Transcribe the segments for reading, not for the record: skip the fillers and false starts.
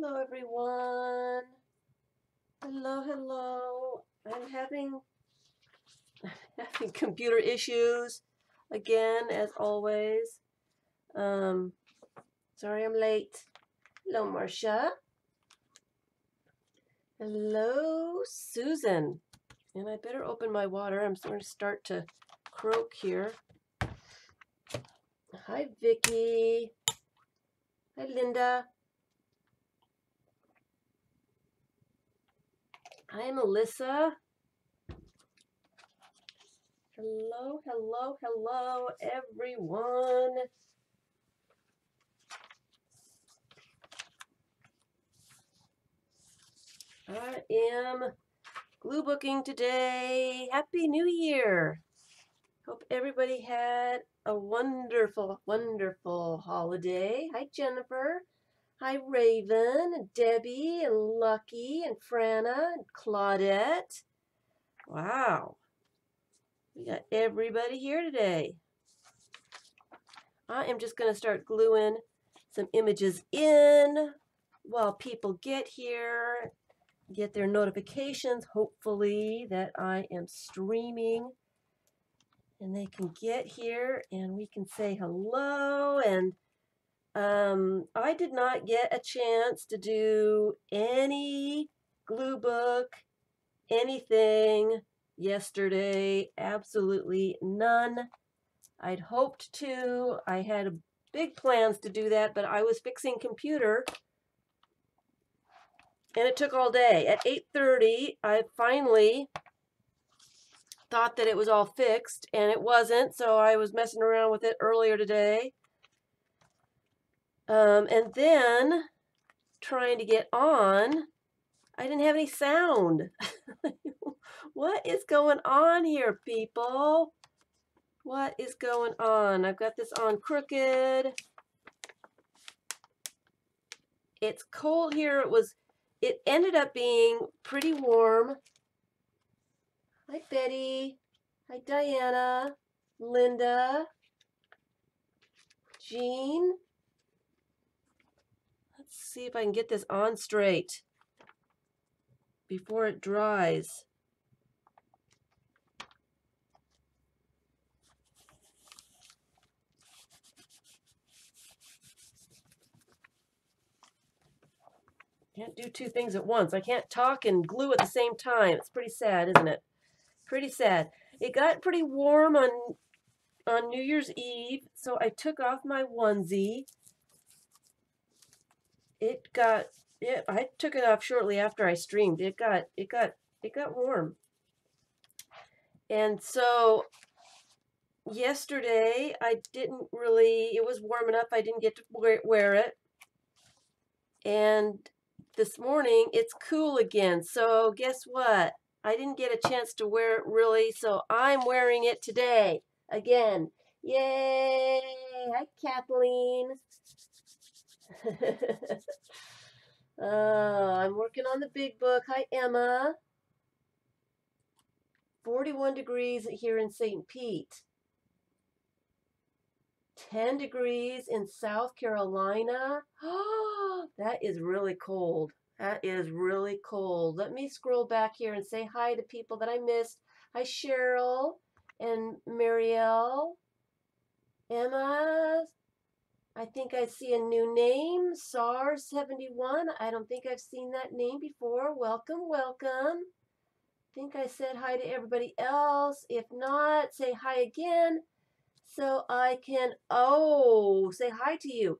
Hello, everyone. Hello. I'm having computer issues again, as always. Sorry I'm late. Hello, Marcia. Hello, Susan. And I better open my water. I'm going to start to croak here. Hi, Vicky. Hi, Linda. Hi, Melissa. Hello, everyone. I am glue booking today. Happy New Year. Hope everybody had a wonderful holiday. Hi, Jennifer. Hi, Raven, and Debbie, and Lucky, and Franna, and Claudette. Wow. We got everybody here today. I am just going to start gluing some images in while people get here, get their notifications, hopefully, that I am streaming. And they can get here and we can say hello. And I did not get a chance to do any glue book, anything yesterday. Absolutely none. I'd hoped to. I had big plans to do that, but I was fixing computer. And it took all day. At 8:30, I finally thought that it was all fixed, and it wasn't, so I was messing around with it earlier today. And then, trying to get on, I didn't have any sound. What is going on here, people? What is going on? I've got this on crooked. It's cold here. It ended up being pretty warm. Hi, Betty. Hi, Diana. Linda. Jean. Let's see if I can get this on straight before it dries. Can't do two things at once. I can't talk and glue at the same time. It's pretty sad, isn't it? Pretty sad. It got pretty warm on New Year's Eve, so I took off my onesie. I took it off shortly after I streamed. It got warm. And so yesterday it was warm enough I didn't get to wear it. And this morning it's cool again. So guess what? I didn't get a chance to wear it really, so I'm wearing it today again. Yay! Hi, Kathleen. I'm working on the big book. Hi, Emma. 41 degrees here in St. Pete. 10 degrees in South Carolina. Oh, that is really cold. That is really cold. Let me scroll back here and say hi to people that I missed. Hi, Cheryl and Marielle. Emma. I think I see a new name, SAR71. I don't think I've seen that name before. Welcome. I think I said hi to everybody else. If not, say hi again so I can, say hi to you.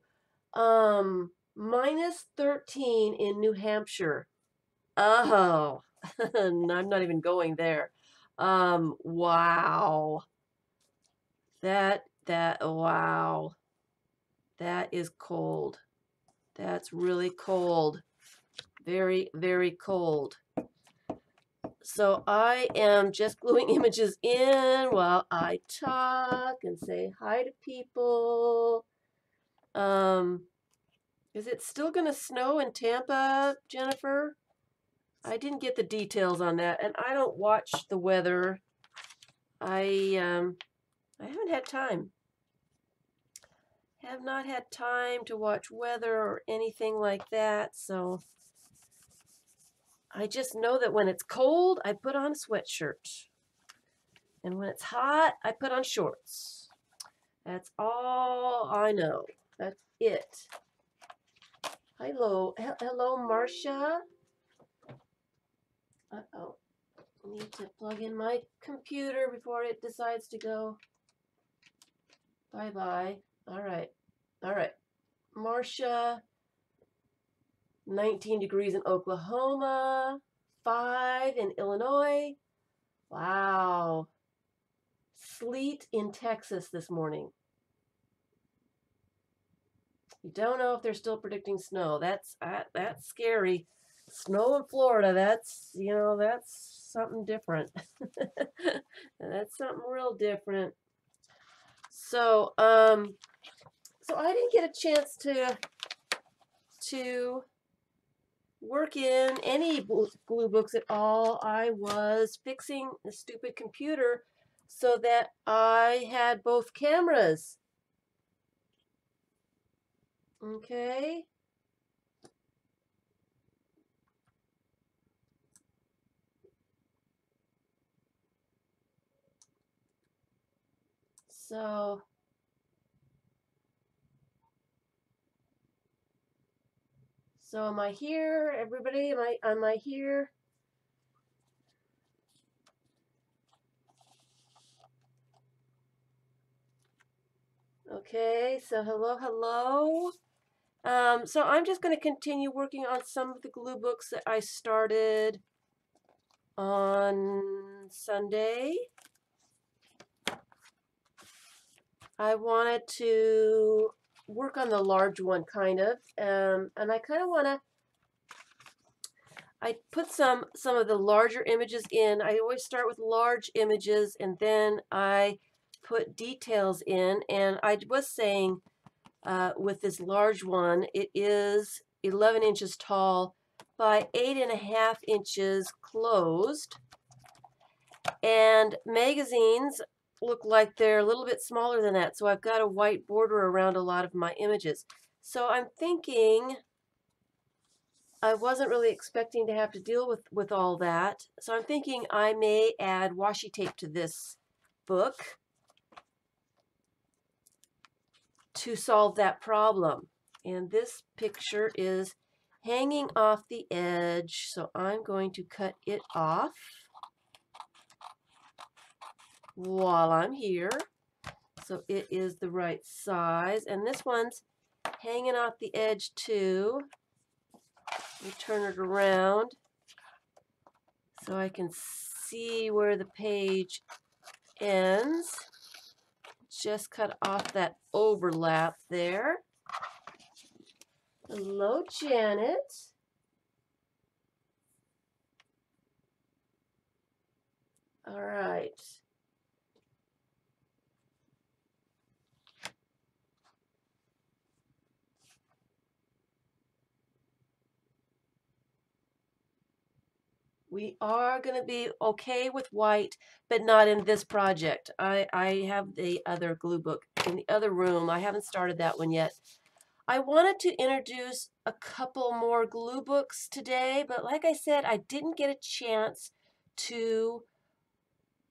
Minus 13 in New Hampshire. Oh, I'm not even going there. Wow. Wow. That is cold. That's really cold. Very, very cold. So I am just gluing images in while I talk and say hi to people. Is it still going to snow in Tampa, Jennifer? I didn't get the details on that, and I don't watch the weather. I haven't had time. have not had time to watch weather or anything like that, so I just know that when it's cold, I put on a sweatshirt. And when it's hot, I put on shorts. That's all I know. That's it. Hello, Marcia. Uh-oh. I need to plug in my computer before it decides to go bye-bye. All right. Marcia, 19 degrees in Oklahoma, 5 in Illinois. Wow. Sleet in Texas this morning. You don't know if they're still predicting snow. That's scary. Snow in Florida, that's something different. That's something real different. So, so I didn't get a chance to work in any glue books at all. I was fixing the stupid computer so that I had both cameras. Okay. So am I here, everybody? Am I here? Okay, so hello. So I'm just going to continue working on some of the glue books that I started on Sunday. I wanted to work on the large one kind of, and I kind of want to, I put some of the larger images in. I always start with large images and then I put details in, and I was saying with this large one, it is 11 inches tall by 8.5 inches closed, and magazines look like they're a little bit smaller than that, so I've got a white border around a lot of my images. So I'm thinking, I wasn't really expecting to have to deal with all that, so I'm thinking I may add washi tape to this book to solve that problem. And this picture is hanging off the edge, so I'm going to cut it off while I'm here so it is the right size. And this one's hanging off the edge too. Let me turn it around so I can see where the page ends. Just cut off that overlap there. Hello, Janet. All right. We are going to be okay with white, but not in this project. I have the other glue book in the other room. I haven't started that one yet. I wanted to introduce a couple more glue books today, but like I said, I didn't get a chance to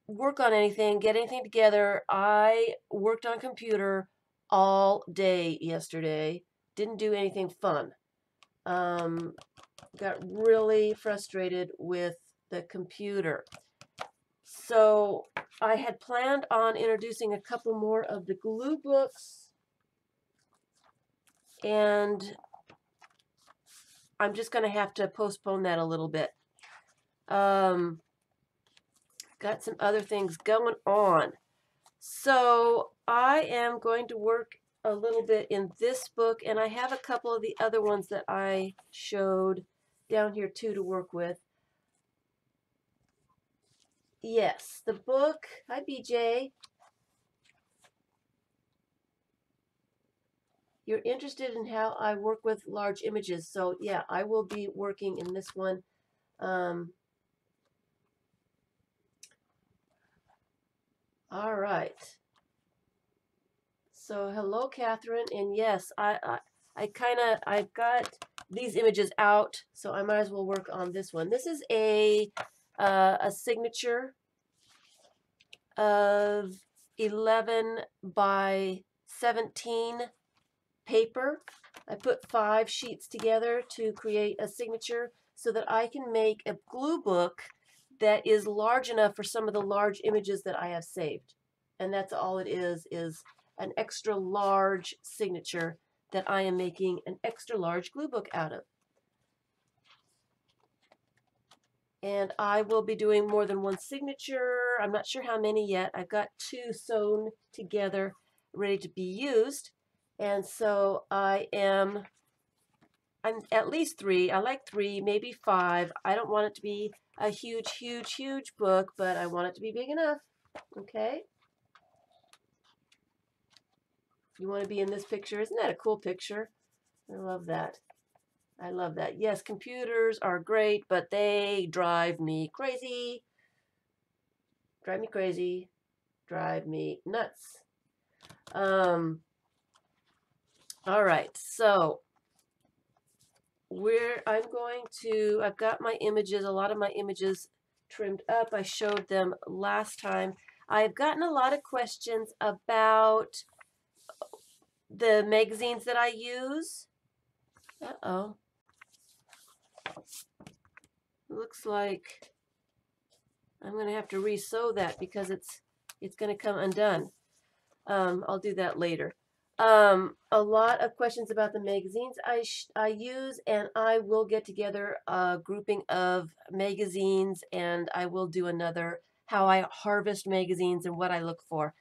work on anything, get anything together. I worked on computer all day yesterday. Didn't do anything fun. Got really frustrated with the computer. So I had planned on introducing a couple more of the glue books, and I'm just going to have to postpone that a little bit. Got some other things going on. So I am going to work a little bit in this book, and I have a couple of the other ones that I showed down here too to work with. Yes, the book. Hi, BJ. You're interested in how I work with large images. So yeah, I will be working in this one. All right. So hello, Catherine, and yes, I've got these images out, so I might as well work on this one. This is a signature of 11 by 17 paper. I put 5 sheets together to create a signature so that I can make a glue book that is large enough for some of the large images that I have saved. And that's all it is an extra large signature that I am making an extra large glue book out of. And I will be doing more than one signature. I'm not sure how many yet. I've got 2 sewn together, ready to be used. And so I'm at least 3. I like 3, maybe 5. I don't want it to be a huge, huge, huge book, but I want it to be big enough. Okay? You want to be in this picture? Isn't that a cool picture? I love that. I love that. Yes, computers are great, but they drive me crazy. Drive me crazy. Drive me nuts. All right, so I've got my images, a lot of my images trimmed up. I showed them last time. I've gotten a lot of questions about the magazines that I use. Uh-oh. Looks like I'm going to have to re-sew that because it's going to come undone. I'll do that later. A lot of questions about the magazines I use, and I will get together a grouping of magazines, and I will do another how I harvest magazines and what I look for.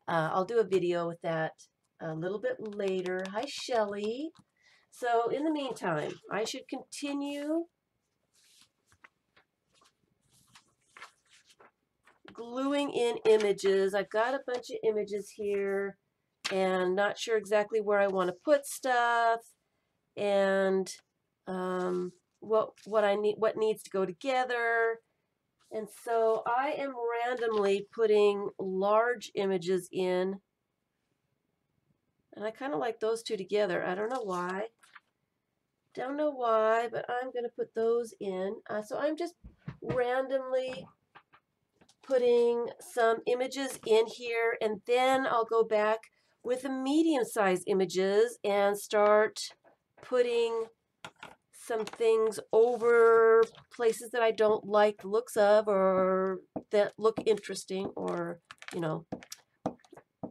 I'll do a video with that a little bit later. Hi, Shelly. So in the meantime, I should continue gluing in images. I've got a bunch of images here and not sure exactly where I want to put stuff and what needs to go together. And so I am randomly putting large images in, and I kind of like those two together. I don't know why. Don't know why, but I'm going to put those in. So I'm just randomly putting some images in here, and then I'll go back with the medium-sized images and start putting some things over places that I don't like the looks of or that look interesting, or, you know,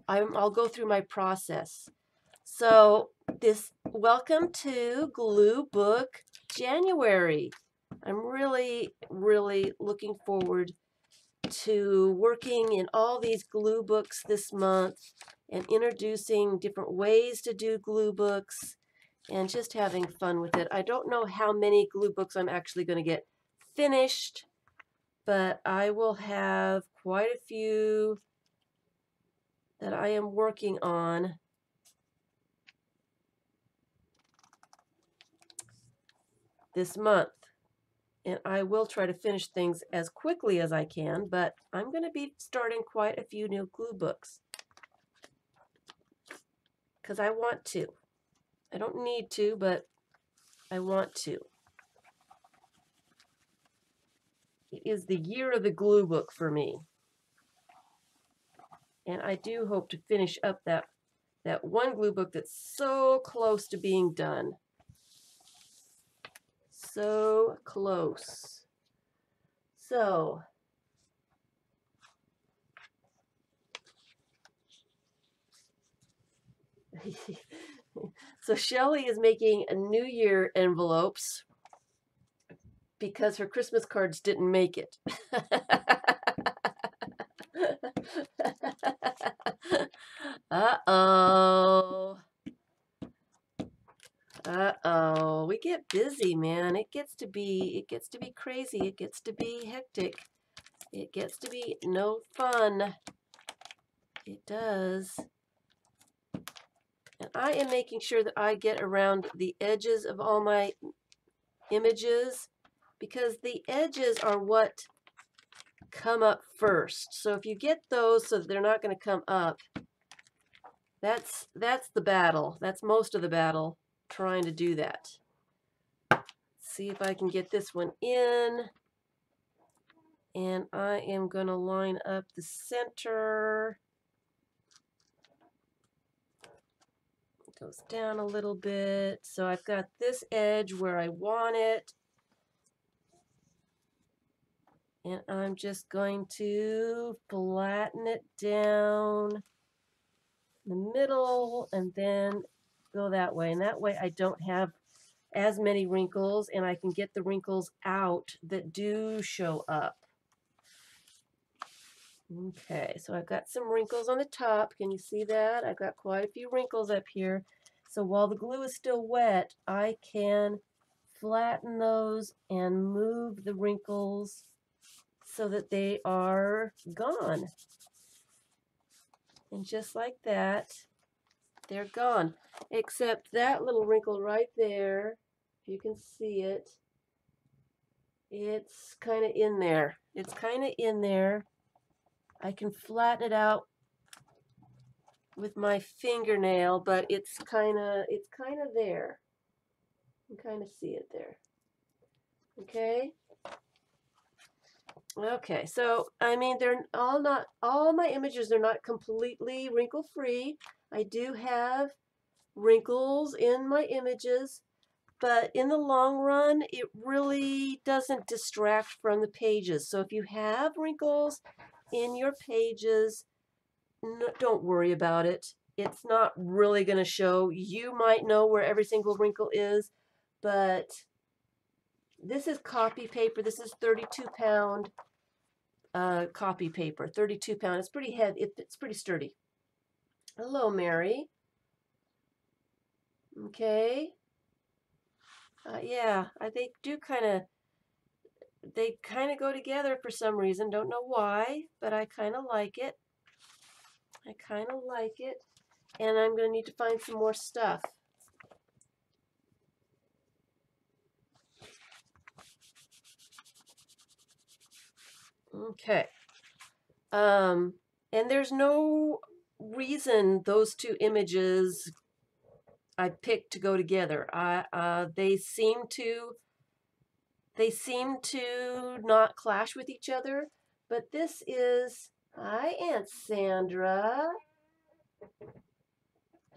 I'll go through my process. So welcome to Glue Book January. I'm really, really looking forward to working in all these glue books this month and introducing different ways to do glue books and just having fun with it. I don't know how many glue books I'm actually going to get finished, but I will have quite a few that I am working on. This month. And I will try to finish things as quickly as I can, but I'm going to be starting quite a few new glue books because I want to. I don't need to, but I want to. It is the year of the glue book for me. And I do hope to finish up that one glue book that's so close to being done. So close. So so Shelly is making a New Year envelopes because her Christmas cards didn't make it. Uh-oh. Uh-oh. We get busy, man. It gets to be crazy. It gets to be hectic. It gets to be no fun. It does. And I am making sure that I get around the edges of all my images because the edges are what come up first. So if you get those so that they're not going to come up, That's the battle. That's most of the battle, trying to do that. See if I can get this one in. And I am going to line up the center. It goes down a little bit. So I've got this edge where I want it. And I'm just going to flatten it down the middle and then go that way. And that way I don't have as many wrinkles and I can get the wrinkles out that do show up. Okay, so I've got some wrinkles on the top. Can you see that? I've got quite a few wrinkles up here. So while the glue is still wet, I can flatten those and move the wrinkles so that they are gone. And just like that, they're gone. Except that little wrinkle right there, if you can see it, it's kind of in there. It's kind of in there. I can flatten it out with my fingernail, but it's kind of there. You can kind of see it there. Okay. Okay, so I mean they're all my images are not completely wrinkle free. I do have wrinkles in my images, but in the long run it really doesn't distract from the pages. So if you have wrinkles in your pages, don't worry about it. It's not really going to show. You might know where every single wrinkle is, but this is copy paper. This is 32-pound copy paper. 32-pound. It's pretty heavy. It's pretty sturdy. Hello, Mary. Okay. Yeah, they do they kind of go together for some reason. Don't know why, but I kind of like it. I kind of like it. And I'm going to need to find some more stuff. Okay. And there's no reason those two images I picked to go together. They seem to not clash with each other. But this is, hi, Aunt Sandra.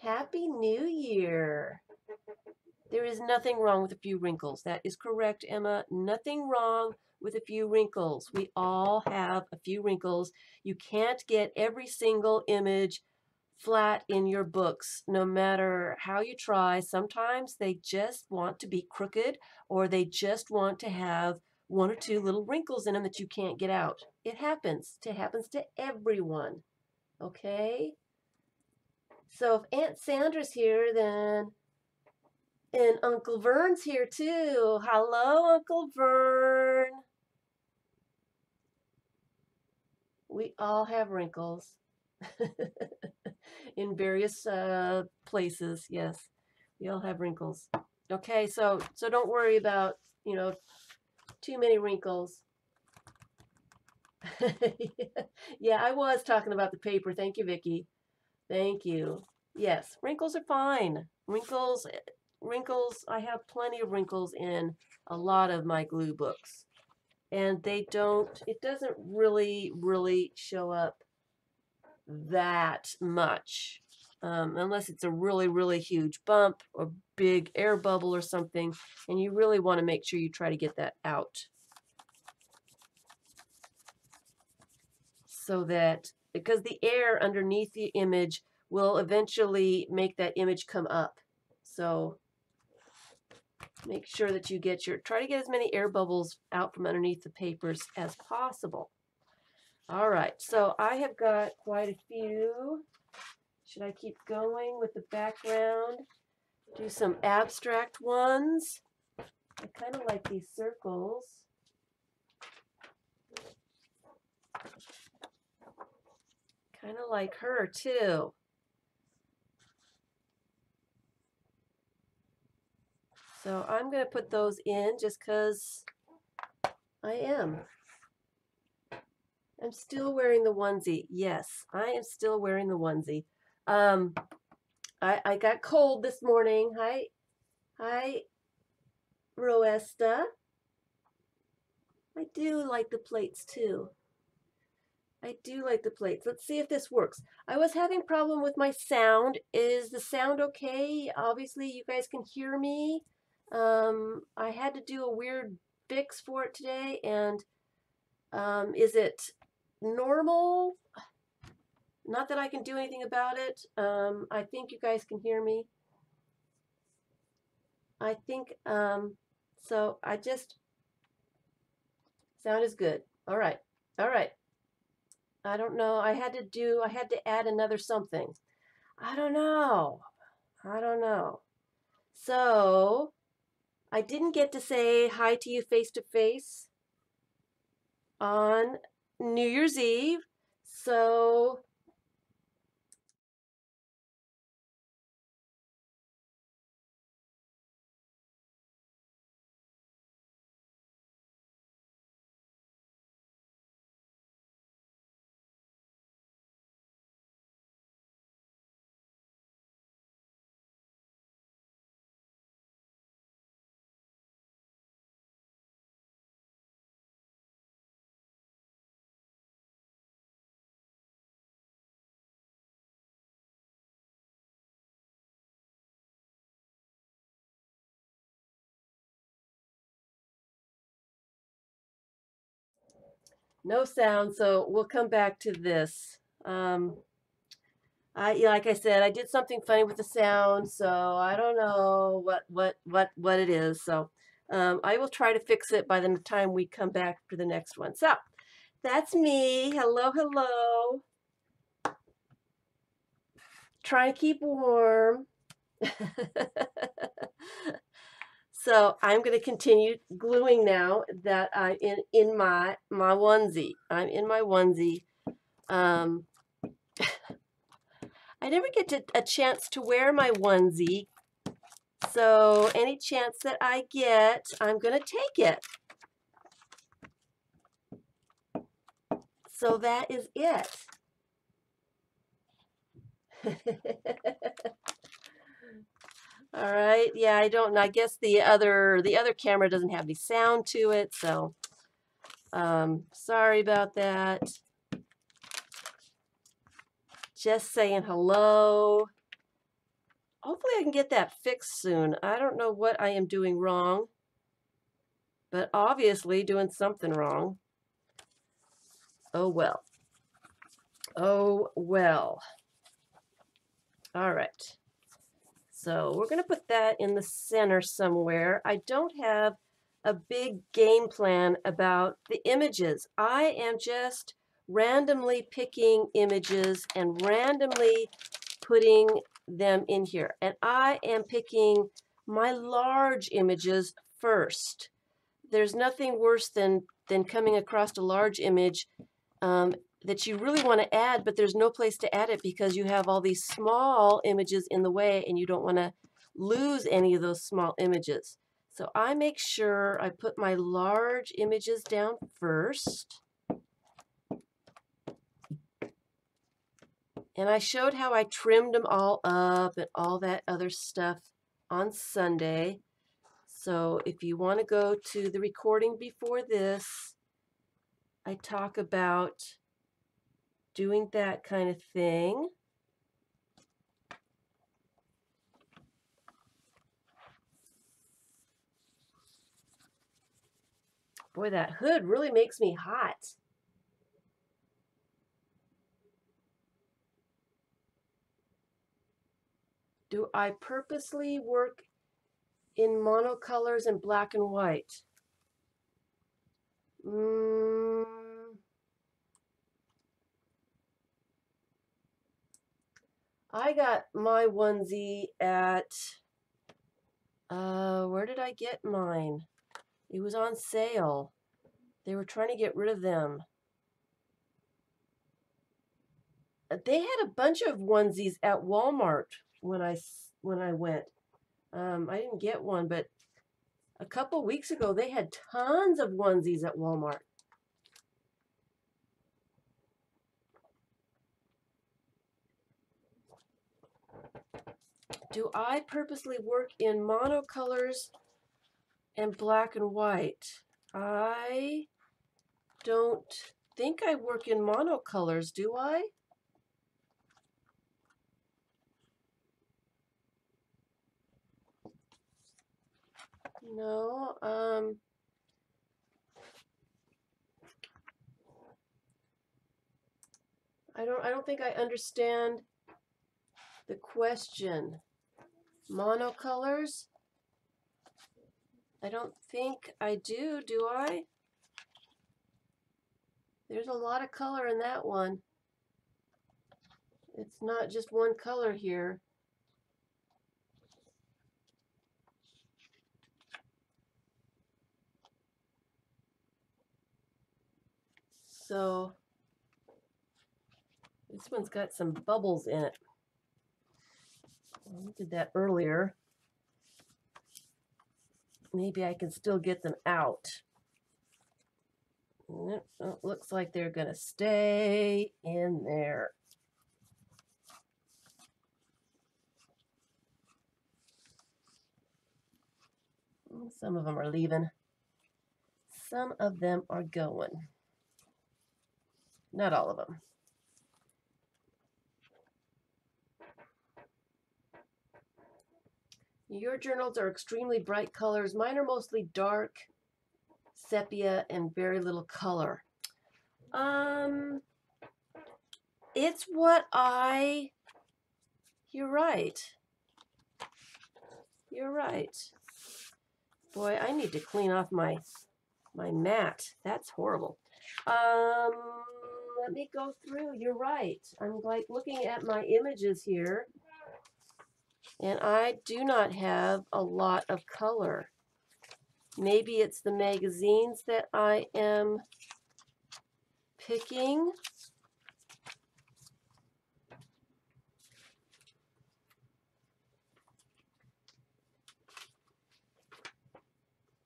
Happy New Year. There is nothing wrong with a few wrinkles. That is correct, Emma. Nothing wrong with a few wrinkles. We all have a few wrinkles. You can't get every single image flat in your books, no matter how you try. Sometimes they just want to be crooked, or they just want to have one or two little wrinkles in them that you can't get out. It happens. It happens to everyone. Okay? So if Aunt Sandra's here, then and Uncle Vern's here too. Hello, Uncle Vern. We all have wrinkles in various places. Yes, we all have wrinkles. Okay, so don't worry about, too many wrinkles. Yeah, I was talking about the paper. Thank you, Vicki. Thank you. Yes, wrinkles are fine. Wrinkles, I have plenty of wrinkles in a lot of my glue books. And it doesn't really show up that much. Unless it's a really huge bump or big air bubble or something. And you really want to make sure you try to get that out. So that, because the air underneath the image will eventually make that image come up. So make sure that you try to get as many air bubbles out from underneath the papers as possible. All right, so I have got quite a few. Should I keep going with the background? Do some abstract ones. I kind of like these circles. Kind of like her too. So I'm going to put those in just because I am. I'm still wearing the onesie. Yes, I am still wearing the onesie. I got cold this morning. Hi, Roesta. I do like the plates too. I do like the plates. Let's see if this works. I was having problem with my sound. Is the sound okay? Obviously, you guys can hear me. I had to do a weird fix for it today, and is it normal? Not that I can do anything about it. I think you guys can hear me. I think, so I just, sound is good. All right. All right. I don't know. I had to add another something. I don't know. I don't know. So I didn't get to say hi to you face to face on New Year's Eve. So no sound. So we'll come back to this. Like I said, I did something funny with the sound, so I don't know what it is. So I will try to fix it by the time we come back for the next one. So that's me. Hello, hello. Trying to keep warm. So I'm going to continue gluing now that I'm in my onesie. I'm in my onesie. I never get a chance to wear my onesie. So any chance that I get, I'm going to take it. So that is it. All right. Yeah, I don't know. I guess the other camera doesn't have any sound to it, so sorry about that. Just saying hello. Hopefully I can get that fixed soon. I don't know what I am doing wrong, but obviously doing something wrong. Oh well. Oh well. All right. So we're going to put that in the center somewhere. I don't have a big game plan about the images. I am just randomly picking images and randomly putting them in here. And I am picking my large images first. There's nothing worse than coming across a large image that you really want to add, but there's no place to add it because you have all these small images in the way and you don't want to lose any of those small images. So I make sure I put my large images down first. And I showed how I trimmed them all up and all that other stuff on Sunday. So if you want to go to the recording before this, I talk about doing that kind of thing. Boy, that hood really makes me hot. Do I purposely work in monocolors and black and white? I got my onesie at, where did I get mine? It was on sale. They were trying to get rid of them. They had a bunch of onesies at Walmart when I went. I didn't get one, but a couple weeks ago they had tons of onesies at Walmart. Do I purposely work in monocolors and black and white? I don't think I work in monocolors, do I? No, I don't think I understand the question. Monocolors? I don't think I do I? There's a lot of color in that one. It's not just one color here. So this one's got some bubbles in it. We did that earlier. Maybe I can still get them out. Oh, looks like they're going to stay in there. Some of them are leaving. Some of them are going. Not all of them. Your journals are extremely bright colors. Mine are mostly dark, sepia, and very little color. It's what you're right. You're right. Boy, I need to clean off my mat. That's horrible. Let me go through. You're right. I'm like looking at my images here, and I do not have a lot of color. Maybe it's the magazines that I am picking.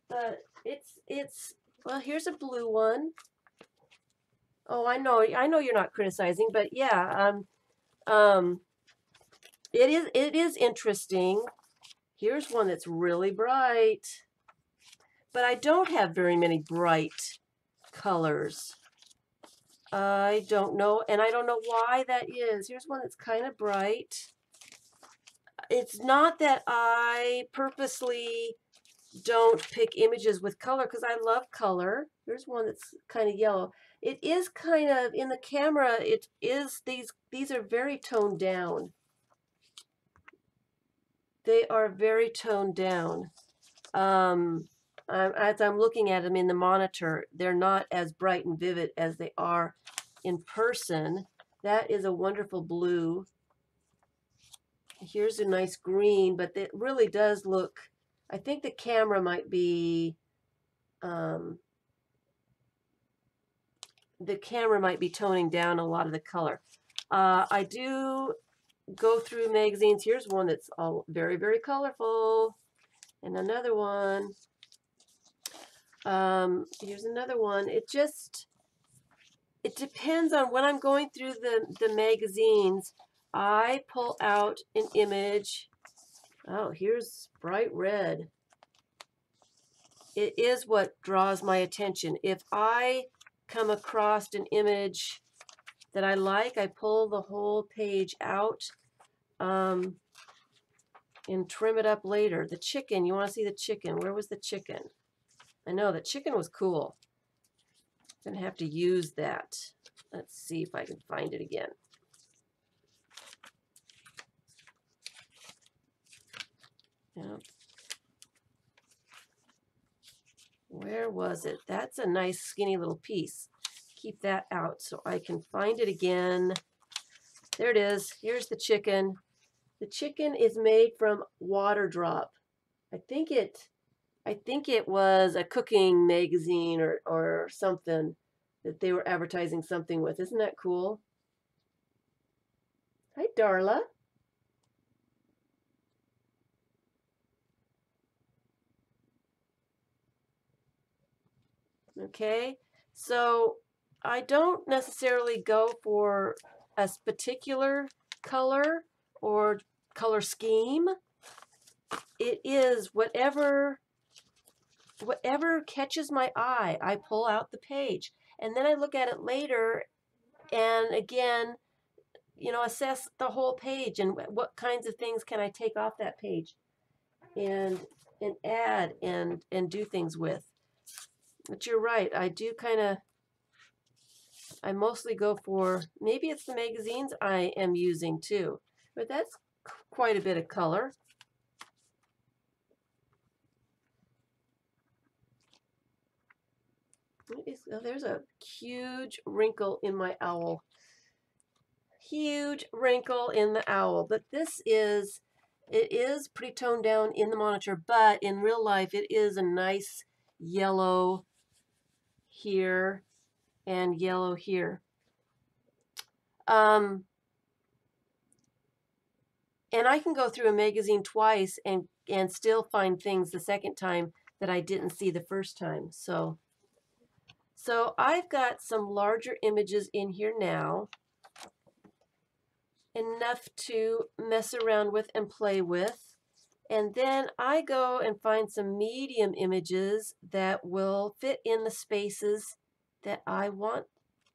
But it's well, here's a blue one. Oh, I know you're not criticizing, but yeah, it is interesting. Here's one that's really bright, but I don't have very many bright colors. I don't know, and I don't know why that is. Here's one that's kind of bright. It's not that I purposely don't pick images with color, because I love color. Here's one that's kind of yellow. It is kind of, in the camera, it is, these are very toned down. They are very toned down. As I'm looking at them in the monitor, they're not as bright and vivid as they are in person. That is a wonderful blue. Here's a nice green, but it really does look, I think the camera might be, toning down a lot of the color. I do go through magazines. Here's one that's all very, very colorful. And another one. Here's another one. It depends on when I'm going through the magazines. I pull out an image. Oh, here's bright red. It is what draws my attention. If I come across an image that I like, I pull the whole page out and trim it up later. The chicken, you want to see the chicken? Where was the chicken? I know, the chicken was cool. I'm going to have to use that. Let's see if I can find it again. Yeah. Where was it? That's a nice skinny little piece. Keep that out so I can find it again. There it is. Here's the chicken. The chicken is made from water drop. I think it was a cooking magazine or something that they were advertising something with. Isn't that cool? Hi, Darla. Okay, so I don't necessarily go for a particular color or color scheme. It is whatever catches my eye, I pull out the page. And then I look at it later and again, you know, assess the whole page and what kinds of things can I take off that page and add and do things with. But you're right, I mostly go for, maybe it's the magazines I am using too, but that's quite a bit of color. Oh, there's a huge wrinkle in my owl. Huge wrinkle in the owl, but it is pretty toned down in the monitor, but in real life it is a nice yellow here and yellow here. And I can go through a magazine twice and still find things the second time that I didn't see the first time. So I've got some larger images in here now, enough to mess around with and play with. And then I go and find some medium images that will fit in the spaces that I want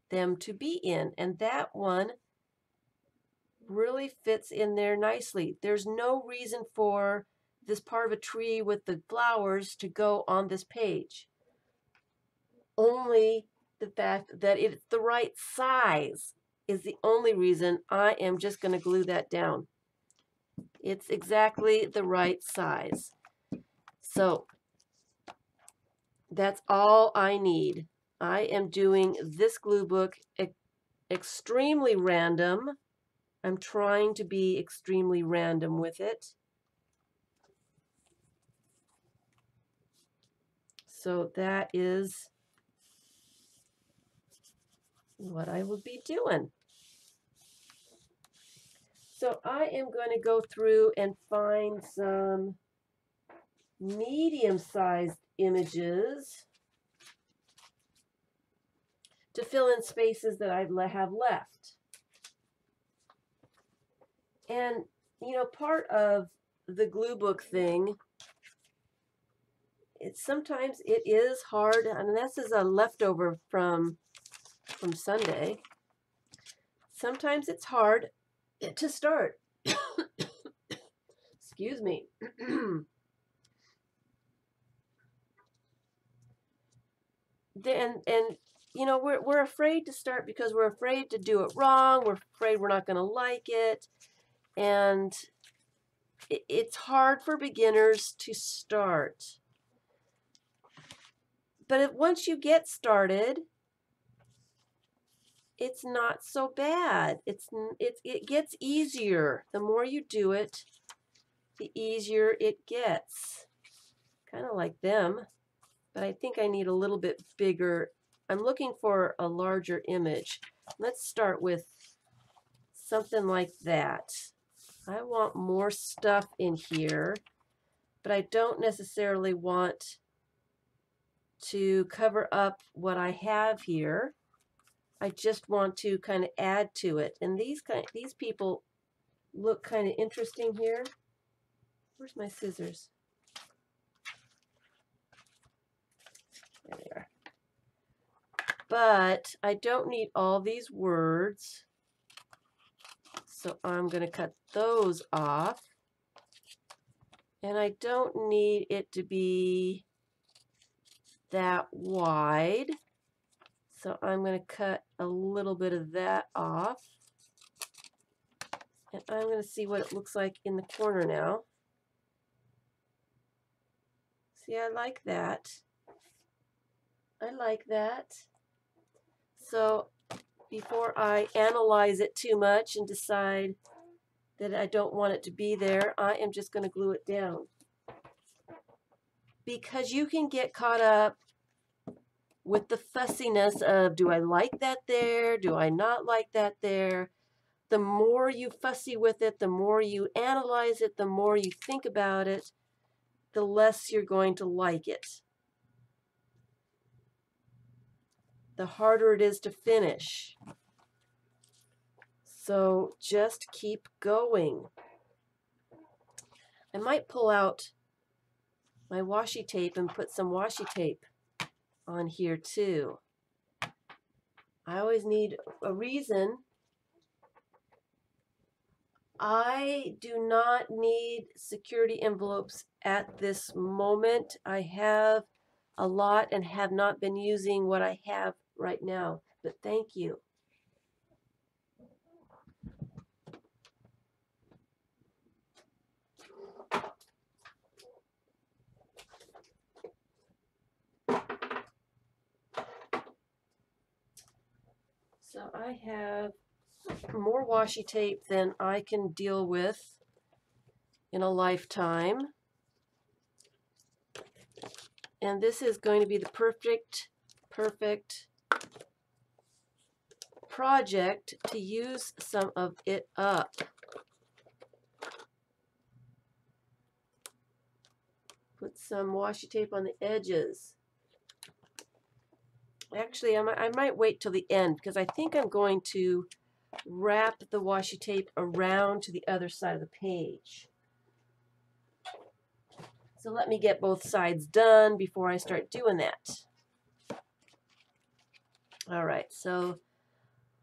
them to be in. And that one really fits in there nicely. There's no reason for this part of a tree with the flowers to go on this page. Only the fact that it's the right size is the only reason. I am just going to glue that down. It's exactly the right size. So that's all I need. I am doing this glue book extremely random. I'm trying to be extremely random with it. So that is what I will be doing. So I am going to go through and find some medium-sized images to fill in spaces that I have left. And, you know, part of the glue book thing, sometimes it is hard, and this is a leftover from Sunday. Sometimes it's hard to start. Excuse me. and you know, we're afraid to start because we're afraid to do it wrong. We're afraid we're not going to like it. And it's hard for beginners to start. But once you get started, it's not so bad. It gets easier. The more you do it, the easier it gets. Kind of like them, but I think I need a little bit bigger. I'm looking for a larger image. Let's start with something like that. I want more stuff in here, but I don't necessarily want to cover up what I have here. I just want to kind of add to it. And these people look kind of interesting here. Where's my scissors? There they are. But I don't need all these words, so I'm going to cut those off. And I don't need it to be that wide, so I'm going to cut a little bit of that off. And I'm going to see what it looks like in the corner now. See, I like that. I like that. So before I analyze it too much and decide that I don't want it to be there, I am just going to glue it down. Because you can get caught up with the fussiness of, do I like that there? Do I not like that there? The more you fussy with it, the more you analyze it, the more you think about it, the less you're going to like it. The harder it is to finish. So just keep going. I might pull out my washi tape and put some washi tape on here too. I always need a reason. I do not need security envelopes at this moment. I have a lot and have not been using what I have right now, but thank you. So I have more washi tape than I can deal with in a lifetime. And this is going to be the perfect project to use some of it up. Put some washi tape on the edges. Actually, I might wait till the end because I think I'm going to wrap the washi tape around to the other side of the page. So let me get both sides done before I start doing that. All right, so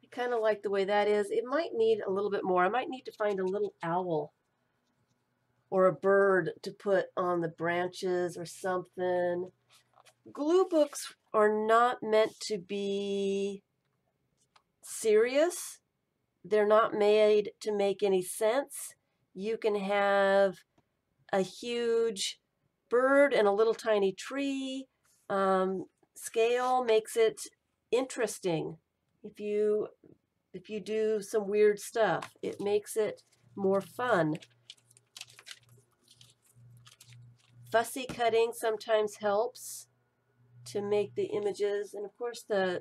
I kind of like the way that is. It might need a little bit more. I might need to find a little owl or a bird to put on the branches or something. Glue books are not meant to be serious. They're not made to make any sense. You can have a huge bird and a little tiny tree. Scale makes it interesting. If you do some weird stuff, it makes it more fun. Fussy cutting sometimes helps to make the images, and of course the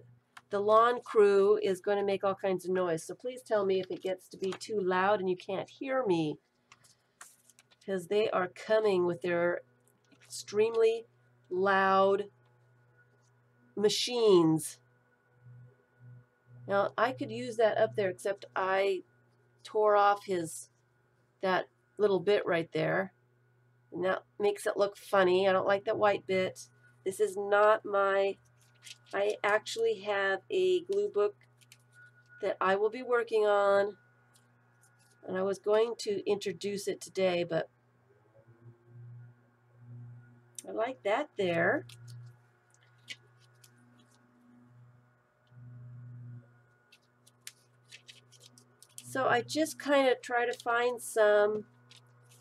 lawn crew is going to make all kinds of noise, so please tell me if it gets to be too loud and you can't hear me, because they are coming with their extremely loud machines. Now I could use that up there, except I tore off that little bit right there, and that makes it look funny. I don't like that white bit. This is not my, I actually have a glue book that I will be working on, and I was going to introduce it today, but I like that there. So I just kind of try to find some,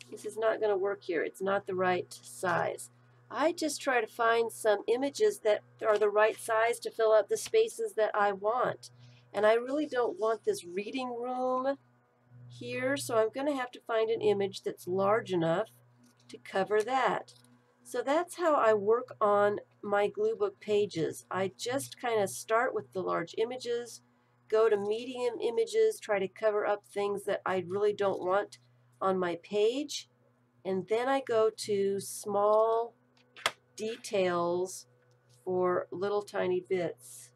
this is not going to work here, it's not the right size. I just try to find some images that are the right size to fill up the spaces that I want. And I really don't want this reading room here, so I'm going to have to find an image that's large enough to cover that. So that's how I work on my glue book pages. I just kind of start with the large images, go to medium images, try to cover up things that I really don't want on my page, and then I go to small details for little tiny bits.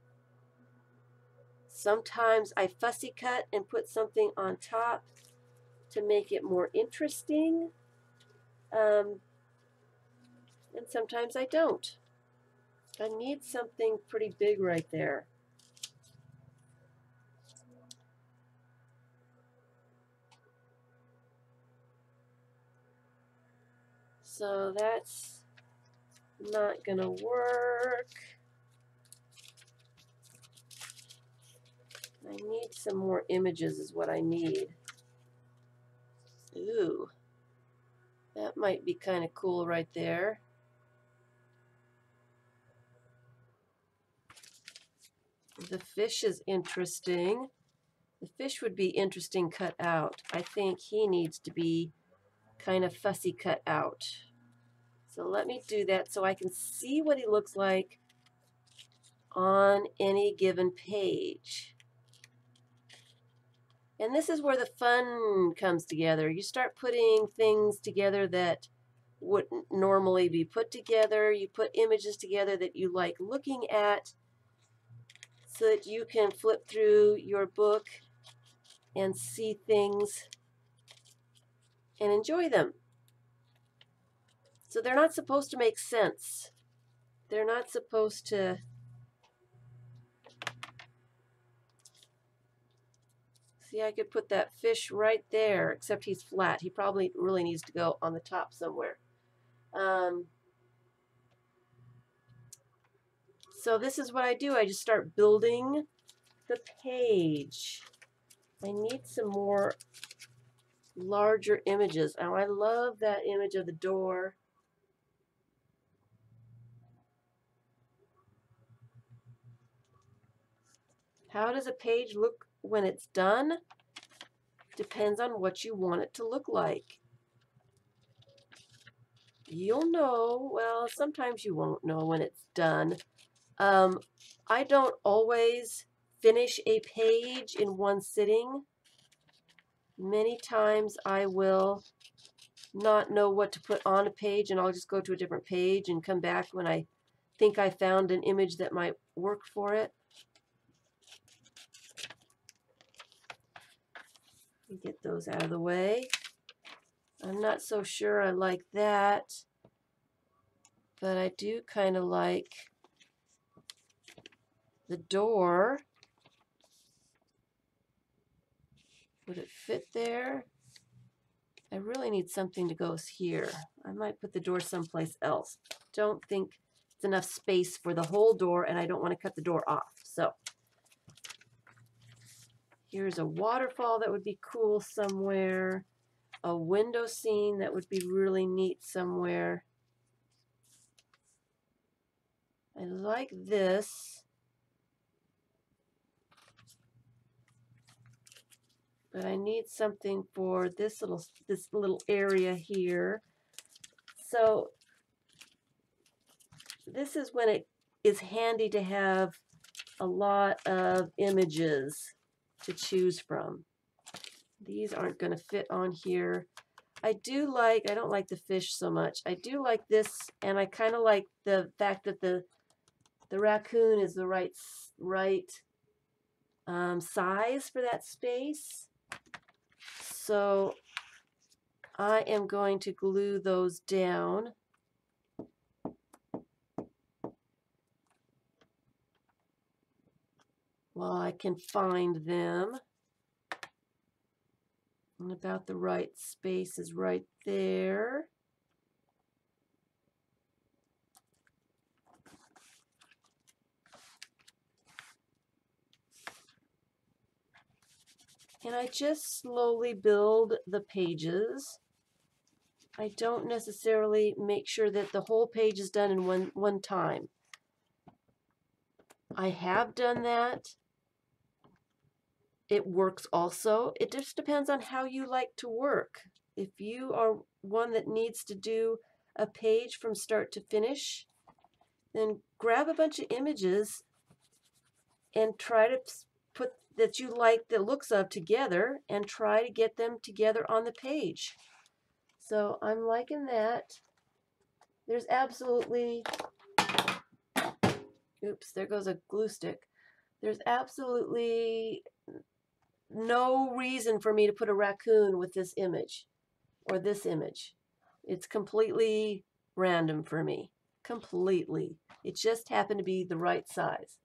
Sometimes I fussy cut and put something on top to make it more interesting, and sometimes I don't. I need something pretty big right there. So that's not gonna work. I need some more images is what I need. Ooh, that might be kind of cool right there. The fish is interesting. The fish would be interesting cut out. I think he needs to be kind of fussy cut out. So let me do that so I can see what he looks like on any given page. And this is where the fun comes together. You start putting things together that wouldn't normally be put together. You put images together that you like looking at so that you can flip through your book and see things and enjoy them. So they're not supposed to make sense. They're not supposed to. See, I could put that fish right there, except he's flat. He probably really needs to go on the top somewhere. So this is what I do. I just start building the page. I need some more larger images. Oh, I love that image of the door. How does a page look when it's done? Depends on what you want it to look like. You'll know, well, sometimes you won't know when it's done. I don't always finish a page in one sitting. Many times I will not know what to put on a page, and I'll just go to a different page and come back when I think I found an image that might work for it. Get those out of the way. I'm not so sure I like that, but I do kind of like the door. Would it fit there? I really need something to go here. I might put the door someplace else. Don't think it's enough space for the whole door, and I don't want to cut the door off. So here's a waterfall that would be cool somewhere. A window scene that would be really neat somewhere. I like this. But I need something for this little area here. So this is when it is handy to have a lot of images to choose from. These aren't going to fit on here. I don't like the fish so much. I do like this, and I kind of like the fact that the raccoon is the right size for that space. So I am going to glue those down. While I can find them. And about the right space is right there. And I just slowly build the pages. I don't necessarily make sure that the whole page is done in one time. I have done that. It works also. It just depends on how you like to work. If you are one that needs to do a page from start to finish, then grab a bunch of images and try to put that you like the looks of together and try to get them together on the page. So I'm liking that. There's absolutely, oops, there goes a glue stick. There's absolutely no reason for me to put a raccoon with this image or this image. It's completely random for me. Completely. It just happened to be the right size.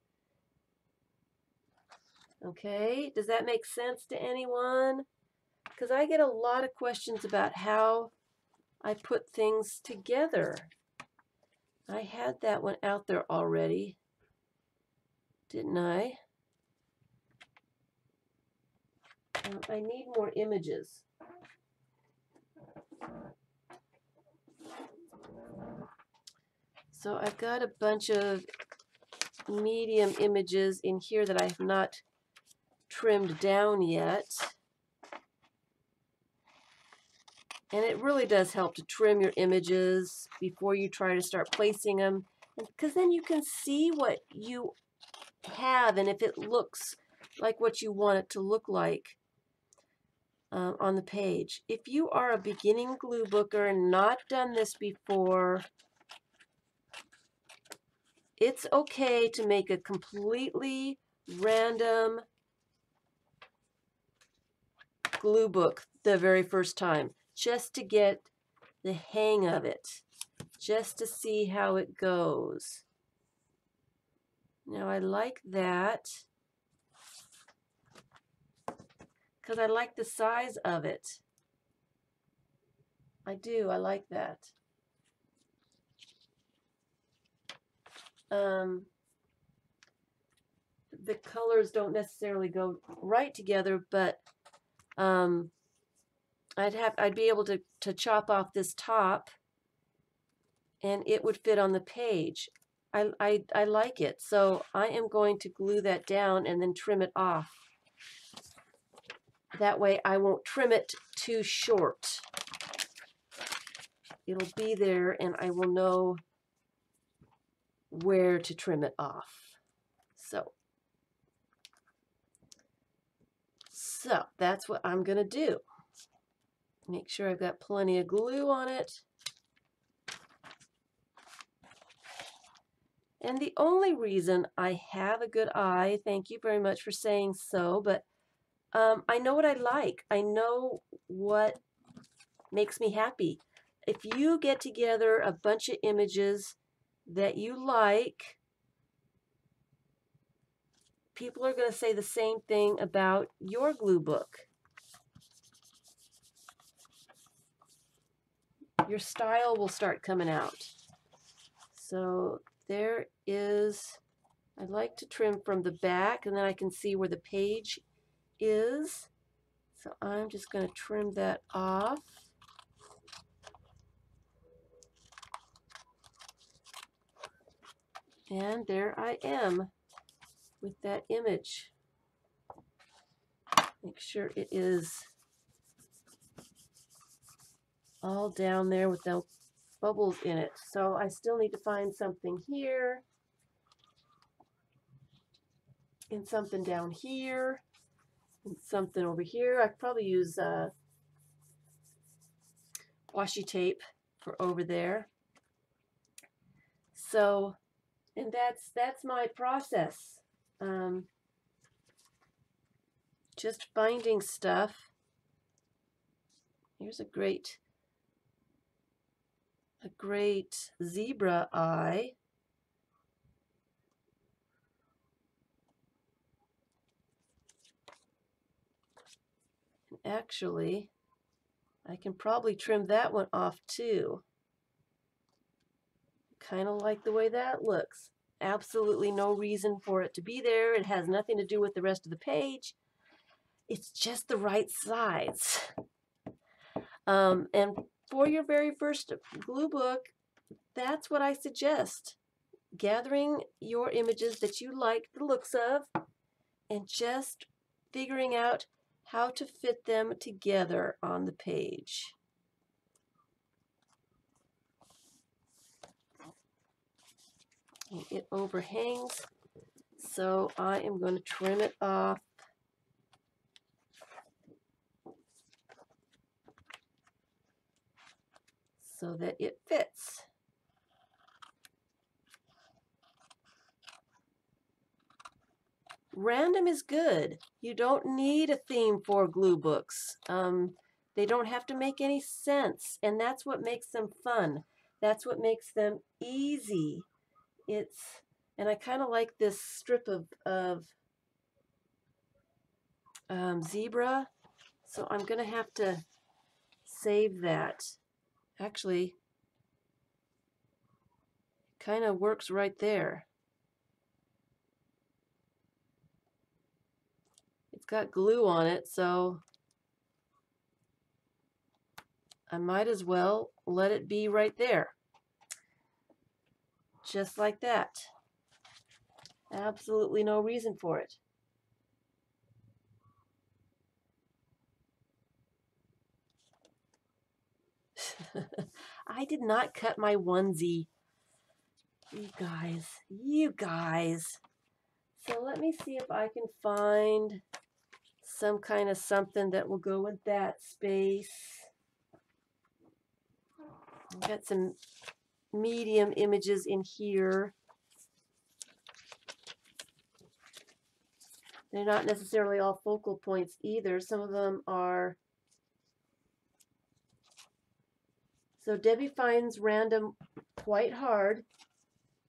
Okay, does that make sense to anyone? Because I get a lot of questions about how I put things together. I had that one out there already, didn't I? I need more images. So I've got a bunch of medium images in here that I have not trimmed down yet. And it really does help to trim your images before you try to start placing them, because then you can see what you have and if it looks like what you want it to look like on the page. If you are a beginning glue booker and not done this before, it's okay to make a completely random glue book the very first time, just to get the hang of it. just to see how it goes. Now I like that because I like the size of it. I do, I like that. The colors don't necessarily go right together, but I'd be able to chop off this top and it would fit on the page. I like it, so I am going to glue that down and then trim it off. That way I won't trim it too short. It'll be there and I will know where to trim it off. So that's what I'm going to do. Make sure I've got plenty of glue on it. And the only reason I have a good eye, thank you very much for saying so, but I know what I like. I know what makes me happy. If you get together a bunch of images that you like, people are going to say the same thing about your glue book. Your style will start coming out. So there is, I like to trim from the back and then I can see where the page is. So I'm just going to trim that off. And there I am with that image. Make sure it is all down there with no bubbles in it. So I still need to find something here and something down here and something over here. I could probably use washi tape for over there. So, and that's my process. Just finding stuff. Here's a great zebra eye. And actually, I can probably trim that one off too. Kind of like the way that looks. Absolutely no reason for it to be there. It has nothing to do with the rest of the page. It's just the right size. And for your very first glue book, that's what I suggest. Gathering your images that you like the looks of and just figuring out how to fit them together on the page. And it overhangs, so I am going to trim it off. So that it fits. Random is good. You don't need a theme for glue books. They don't have to make any sense, and that's what makes them fun. That's what makes them easy. And I kind of like this strip of zebra, so I'm going to have to save that. Actually, it kind of works right there. It's got glue on it, so I might as well let it be right there. Just like that. Absolutely no reason for it. I did not cut my onesie. You guys. So let me see if I can find some kind of something that will go with that space. I've got some medium images in here. They're not necessarily all focal points either. Some of them are. So Debbie finds random quite hard,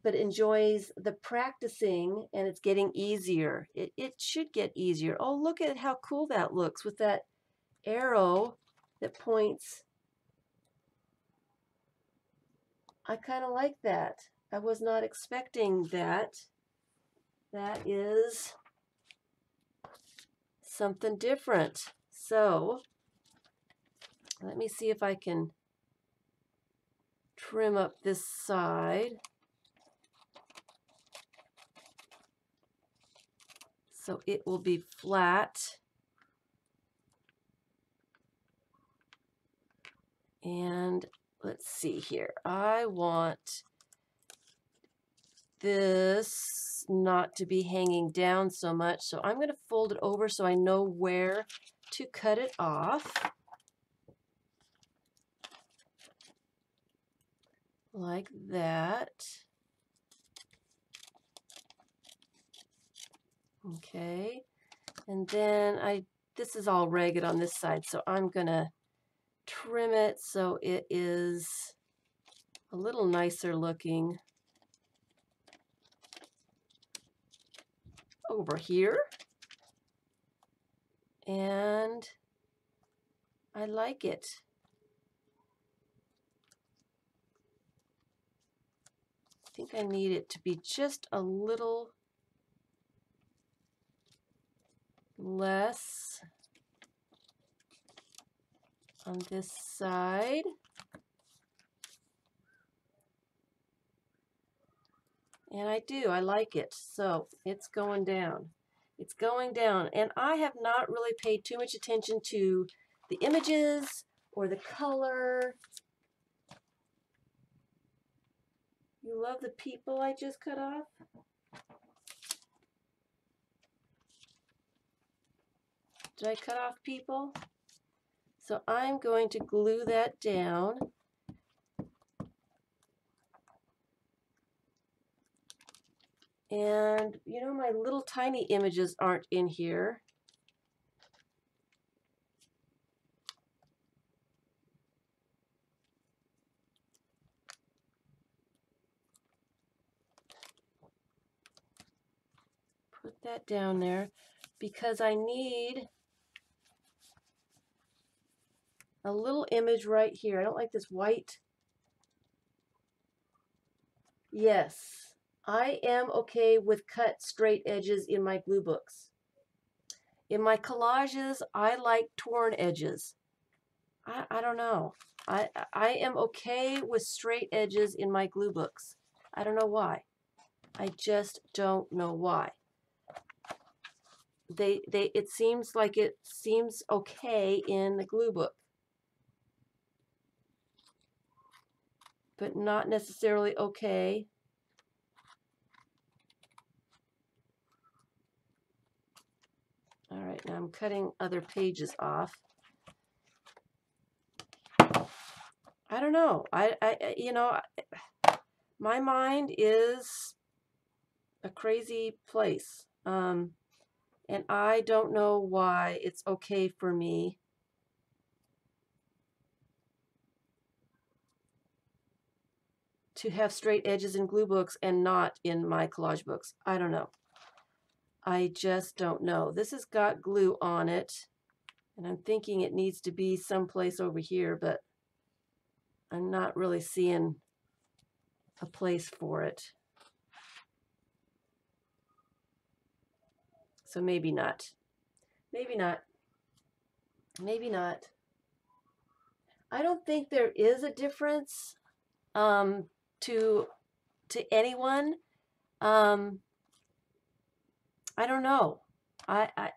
but enjoys the practicing, and it's getting easier. It should get easier. Oh, look at how cool that looks with that arrow that points. I kind of like that. I was not expecting that. That is something different. So let me see if I can trim up this side. So it will be flat. And let's see here. I want this not to be hanging down so much. So I'm going to fold it over so I know where to cut it off. Like that. Okay. And then this is all ragged on this side, so I'm going to trim it so it is a little nicer looking over here. And I like it. I think I need it to be just a little less on this side. And I do, I like it. So it's going down. It's going down. And I have not really paid too much attention to the images or the color. You love the people I just cut off? Did I cut off people? So I'm going to glue that down. And you know, my little tiny images aren't in here. Put that down there because I need a little image right here. I don't like this white. Yes, I am okay with cut straight edges in my glue books. In my collages, I like torn edges. I don't know. I am okay with straight edges in my glue books. I don't know why. I just don't know why. It seems like it seems okay in the glue book, but not necessarily okay. All right, now I'm cutting other pages off. I don't know. You know, my mind is a crazy place. And I don't know why it's okay for me to have straight edges in glue books and not in my collage books. I don't know. I just don't know. This has got glue on it, and I'm thinking it needs to be someplace over here, but I'm not really seeing a place for it. So maybe not. Maybe not. Maybe not. I don't think there is a difference to anyone. I don't know. I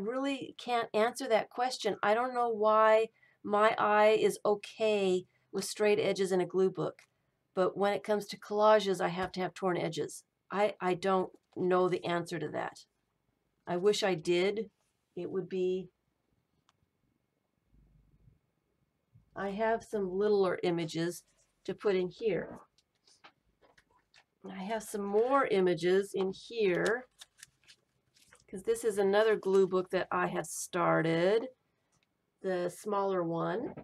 really can't answer that question. I don't know why my eye is okay with straight edges in a glue book, but when it comes to collages, I have to have torn edges. I don't know the answer to that. I wish I did. It would be. I have some littler images to put in here. I have some more images in here because this is another glue book that I have started, the smaller one.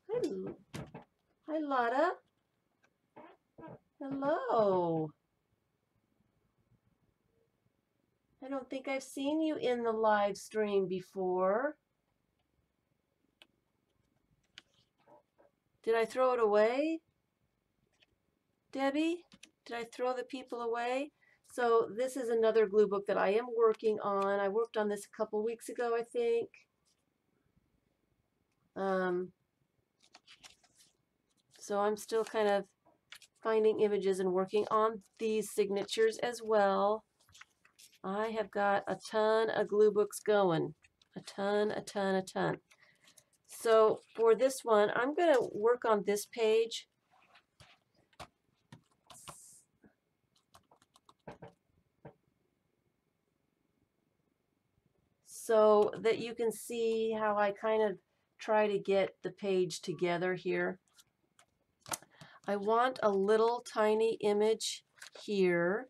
Hi, Lotta. Hello. I don't think I've seen you in the live stream before. Did I throw it away? Debbie, did I throw the people away? So this is another glue book that I am working on. I worked on this a couple weeks ago, I think. So I'm still kind of finding images and working on these signatures as well. I have got a ton of glue books going. A ton. So for this one, I'm going to work on this page. So that you can see how I kind of try to get the page together here. I want a little tiny image here.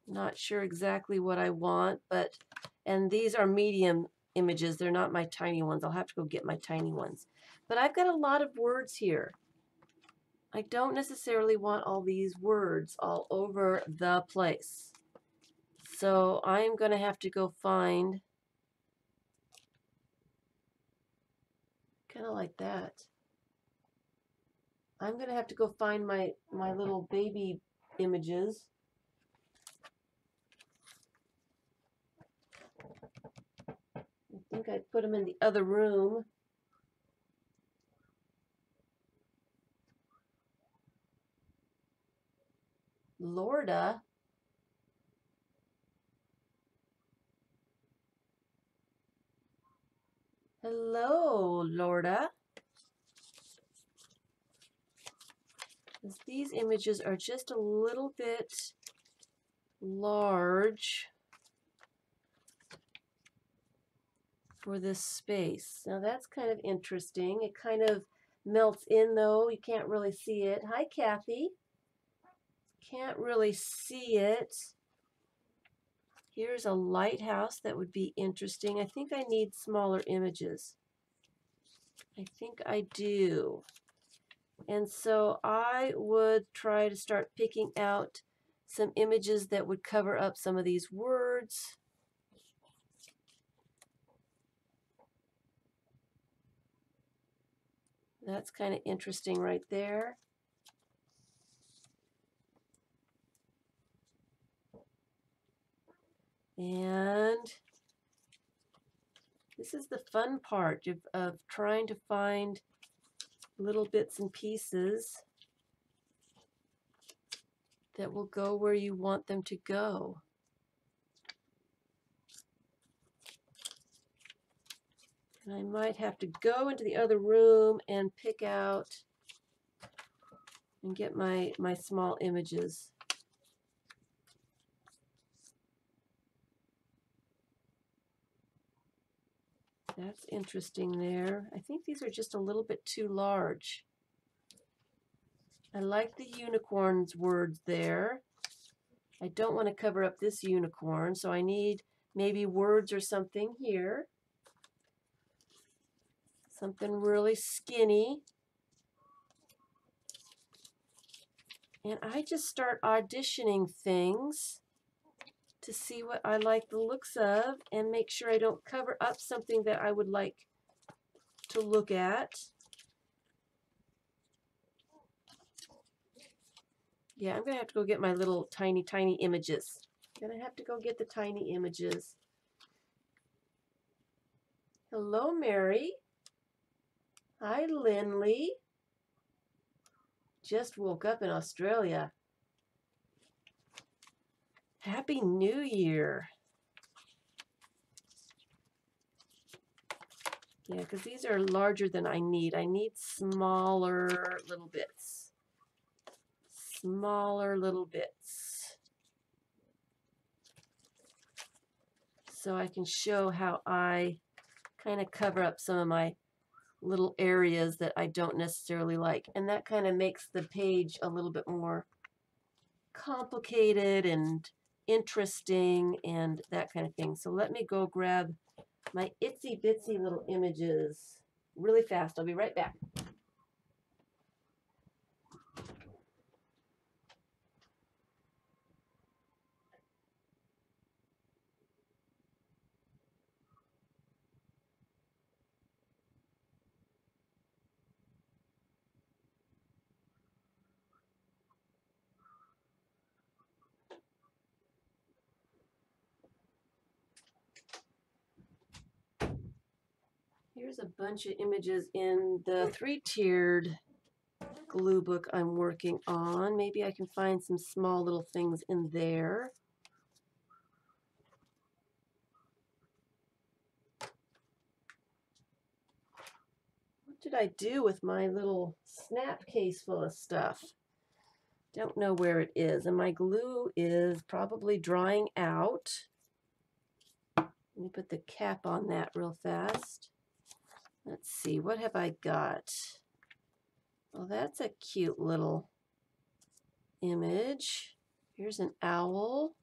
Not sure exactly what I want, but, and these are medium images. They're not my tiny ones. I'll have to go get my tiny ones. But I've got a lot of words here. I don't necessarily want all these words all over the place. So I'm going to have to go find, kind of like that. I'm going to have to go find my little baby images. I think I put them in the other room. Lorda. Hello, Lorda. These images are just a little bit large for this space. Now that's kind of interesting. It kind of melts in though. You can't really see it. Hi, Kathy. Can't really see it. Here's a lighthouse that would be interesting. I think I need smaller images. I think I do. And so I would try to start picking out some images that would cover up some of these words. That's kind of interesting right there. And this is the fun part of trying to find little bits and pieces that will go where you want them to go. And I might have to go into the other room and pick out and get my small images. That's interesting there. I think these are just a little bit too large. I like the unicorn's words there. I don't want to cover up this unicorn, so I need maybe words or something here. Something really skinny. And I just start auditioning things to see what I like the looks of and make sure I don't cover up something that I would like to look at. Yeah, I'm going to have to go get my little tiny images. I'm going to have to go get the tiny images. Hello, Mary. Hi, Lindley. Just woke up in Australia. Happy New Year. Yeah, because these are larger than I need. I need smaller little bits. Smaller little bits. So I can show how I kind of cover up some of my little areas that I don't necessarily like. And that kind of makes the page a little bit more complicated and interesting and that kind of thing. So let me go grab my itsy bitsy little images really fast. I'll be right back. Here's a bunch of images in the 3-tiered glue book I'm working on. Maybe I can find some small little things in there. What did I do with my little snap case full of stuff? Don't know where it is, and my glue is probably drying out. Let me put the cap on that real fast. Let's see, what have I got? Well, that's a cute little image. Here's an owl.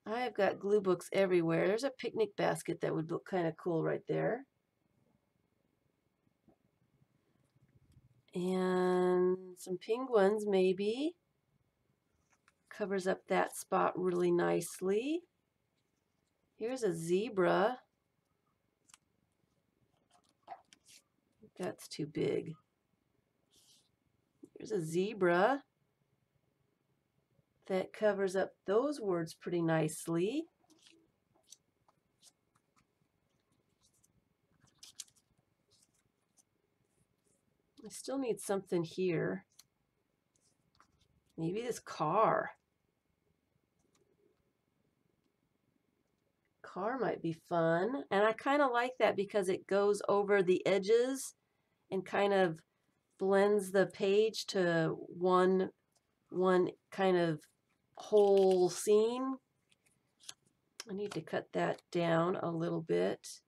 I have got glue books everywhere. There's a picnic basket that would look kind of cool right there. And some penguins maybe. Covers up that spot really nicely. Here's a zebra. That's too big. Here's a zebra that covers up those words pretty nicely. I still need something here. Maybe this car. Car might be fun. And I kind of like that because it goes over the edges and kind of blends the page to one kind of whole scene. I need to cut that down a little bit.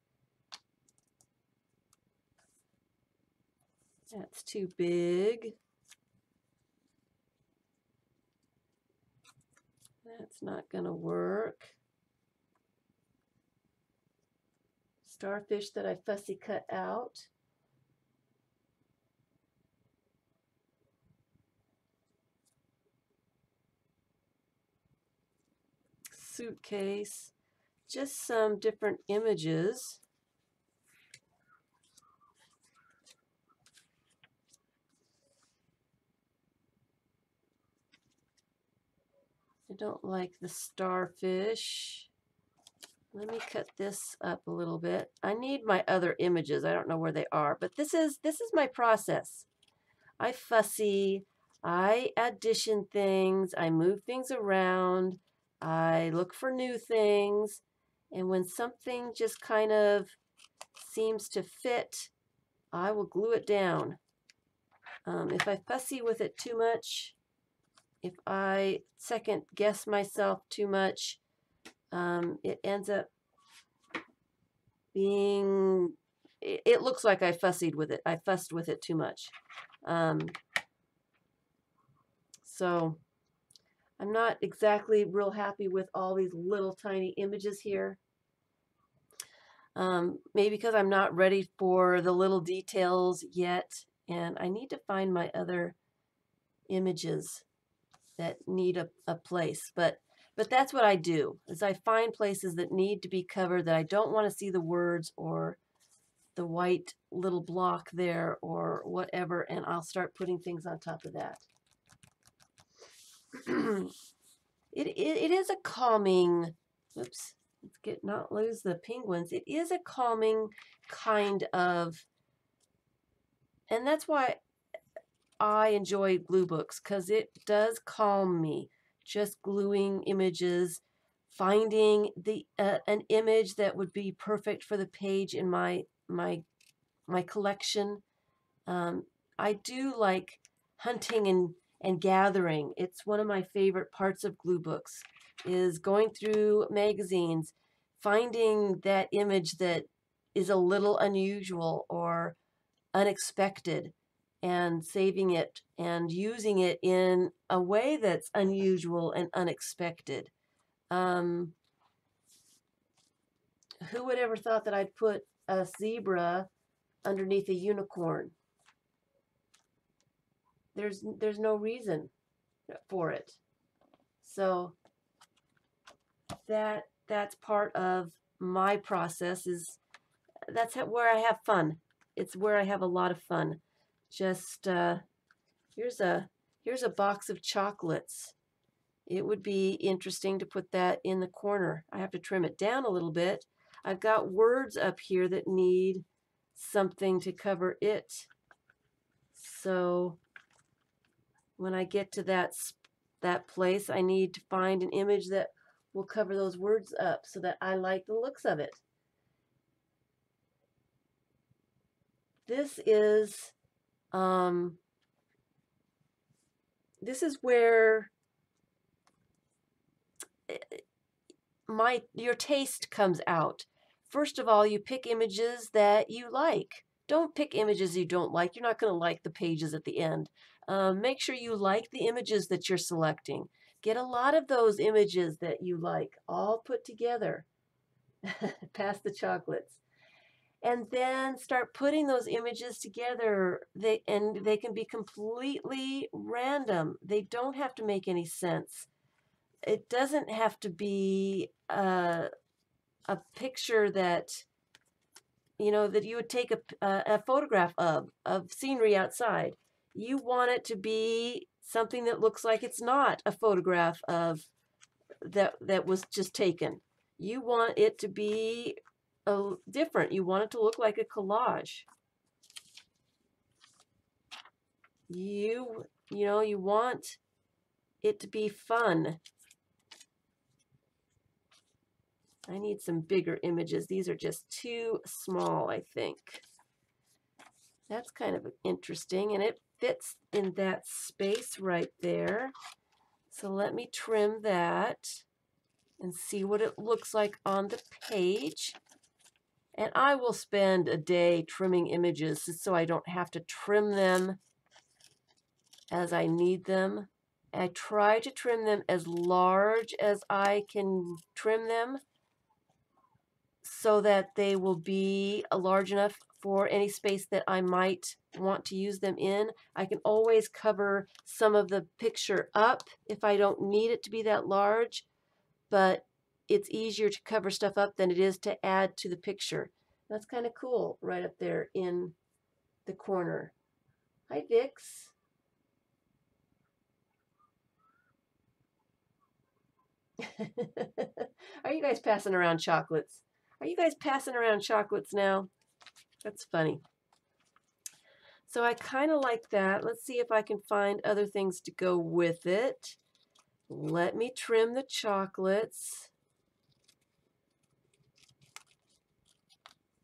That's too big. That's not going to work. Starfish that I fussy cut out. Suitcase. Just some different images. I don't like the starfish. Let me cut this up a little bit. I need my other images. I don't know where they are, but this is my process. I fussy, I addition things, I move things around, I look for new things, and when something just kind of seems to fit, I will glue it down. If I fussy with it too much, if I second guess myself too much, it ends up being, it looks like I fussied with it. I fussed with it too much. So I'm not exactly real happy with all these little tiny images here. Maybe because I'm not ready for the little details yet, and I need to find my other images that need a place. But that's what I do, is I find places that need to be covered that I don't want to see the words or the white little block there or whatever, and I'll start putting things on top of that. It is a calming, oops, let's not lose the penguins. It is a calming kind of, and that's why I enjoy glue books, because it does calm me. Just gluing images, finding an image that would be perfect for the page in my collection. I do like hunting and gathering. It's one of my favorite parts of glue books, is going through magazines, finding that image that is a little unusual or unexpected, and saving it and using it in a way that's unusual and unexpected. Who would ever thought that I'd put a zebra underneath a unicorn? There's no reason for it. So that's part of my process. That's where I have fun. It's where I have a lot of fun. Just here's a box of chocolates. it would be interesting to put that in the corner. I have to trim it down a little bit. I've got words up here that need something to cover it. So when I get to that place, I need to find an image that will cover those words up so that I like the looks of it. This is where your taste comes out. First of all, you pick images that you like. Don't pick images you don't like. You're not going to like the pages at the end. Make sure you like the images that you're selecting. Get a lot of those images that you like all put together. Pass the chocolates. And then start putting those images together. They can be completely random. They don't have to make any sense. It doesn't have to be a picture that, you know, that you would take a photograph of scenery outside. You want it to be something that looks like it's not a photograph of that was just taken. You want it to be different. You want it to look like a collage. You know, you want it to be fun. I need some bigger images. These are just too small, I think. That's kind of interesting, and it fits in that space right there. So let me trim that and see what it looks like on the page. And I will spend a day trimming images so I don't have to trim them as I need them. I try to trim them as large as I can trim them so that they will be large enough for any space that I might want to use them in. I can always cover some of the picture up if I don't need it to be that large, but it's easier to cover stuff up than it is to add to the picture. That's kind of cool right up there in the corner. Hi, Vix. Are you guys passing around chocolates? Are you guys passing around chocolates now? That's funny. So I kind of like that. Let's see if I can find other things to go with it. Let me trim the chocolates,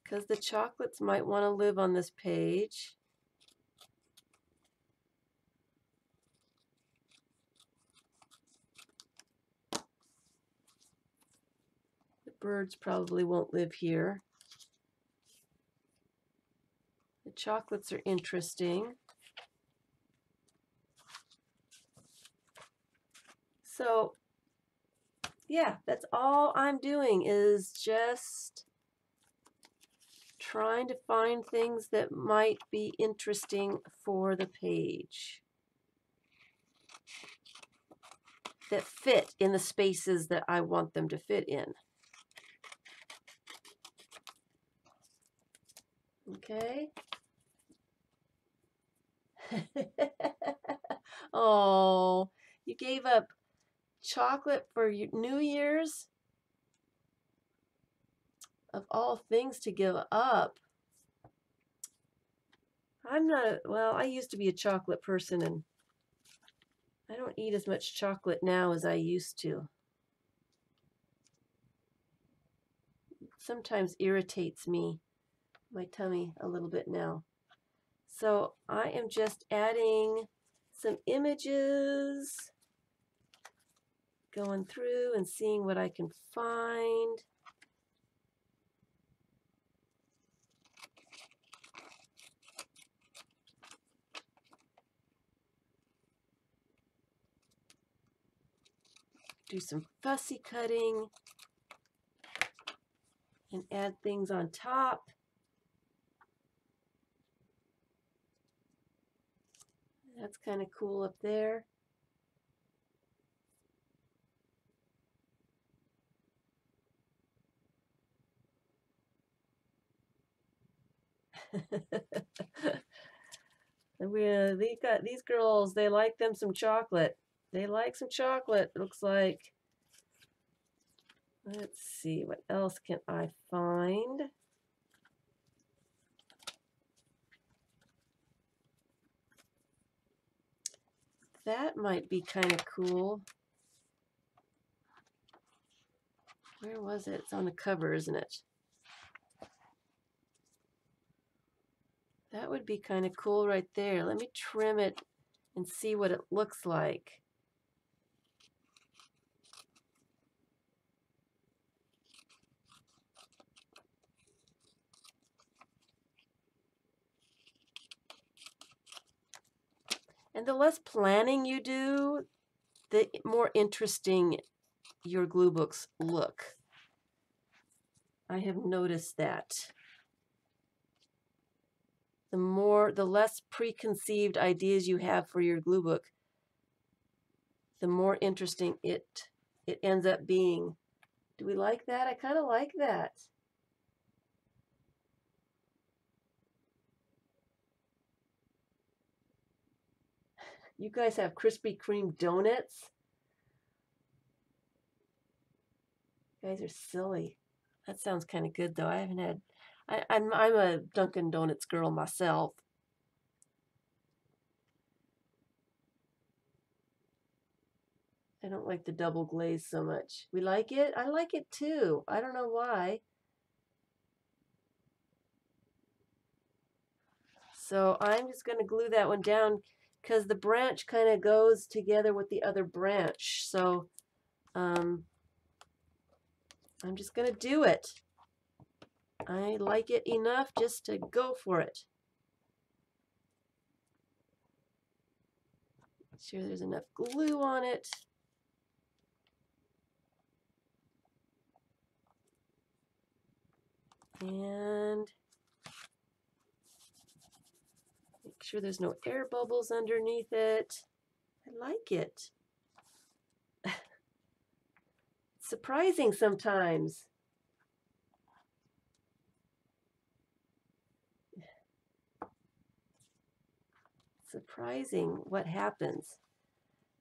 because the chocolates might want to live on this page. The birds probably won't live here. The chocolates are interesting. So yeah, that's all I'm doing is just trying to find things that might be interesting for the page, that fit in the spaces that I want them to fit in. Okay. Oh, you gave up chocolate for New Year's? Of all things to give up. I'm not, well, I used to be a chocolate person, and I don't eat as much chocolate now as I used to. It sometimes irritates me, my tummy, a little bit now. So I am just adding some images, going through and seeing what I can find. Do some fussy cutting and add things on top. That's kind of cool up there. These girls, they like them some chocolate. They like some chocolate, it looks like. Let's see, what else can I find? That might be kind of cool. Where was it? It's on the cover, isn't it? That would be kind of cool right there. Let me trim it and see what it looks like. And the less planning you do, the more interesting your glue books look. I have noticed that. The less preconceived ideas you have for your glue book, the more interesting it ends up being. Do we like that? I kind of like that. You guys have Krispy Kreme donuts? You guys are silly. That sounds kind of good though. I haven't had. I'm a Dunkin' Donuts girl myself. I don't like the double glaze so much. We like it? I like it too. I don't know why. So I'm just going to glue that one down because the branch kind of goes together with the other branch. So I'm just going to do it. I like it enough just to go for it. Make sure there's enough glue on it. And make sure there's no air bubbles underneath it. I like it. It's surprising sometimes. Surprising what happens.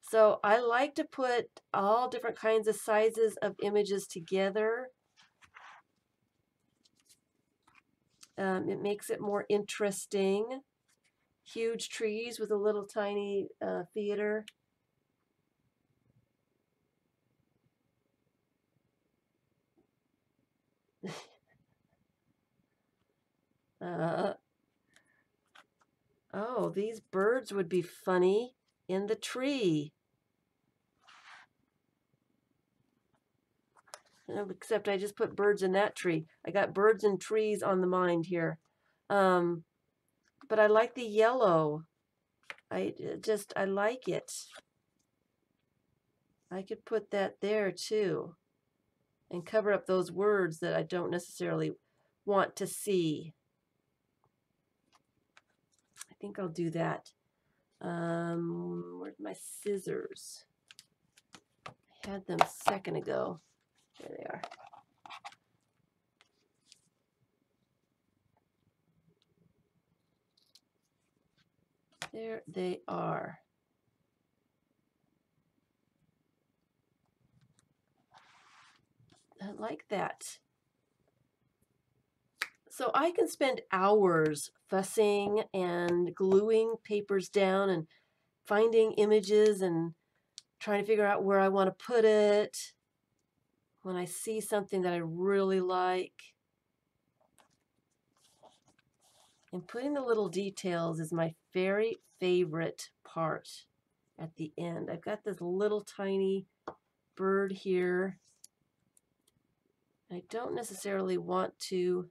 So I like to put all different kinds of sizes of images together. It makes it more interesting. Huge trees with a little tiny theater. Oh, these birds would be funny in the tree. Except I just put birds in that tree. I got birds and trees on the mind here. But I like the yellow. I like it. I could put that there too and cover up those words that I don't necessarily want to see. I think I'll do that. Where's my scissors? I had them a second ago. There they are. There they are. I like that. So I can spend hours fussing and gluing papers down and finding images and trying to figure out where I want to put it when I see something that I really like. And putting the little details is my very favorite part at the end. I've got this little tiny bird here. I don't necessarily want to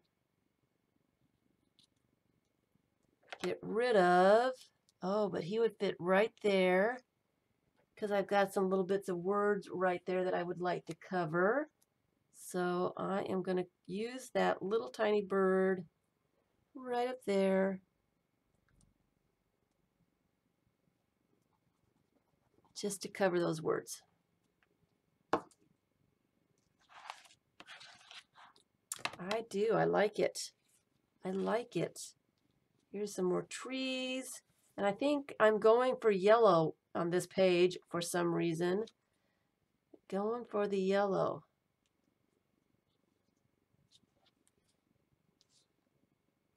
get rid of. Oh, but he would fit right there because I've got some little bits of words right there that I would like to cover. So I am going to use that little tiny bird right up there. Just to cover those words. I do. I like it. I like it. Here's some more trees. And I think I'm going for yellow on this page for some reason. Going for the yellow.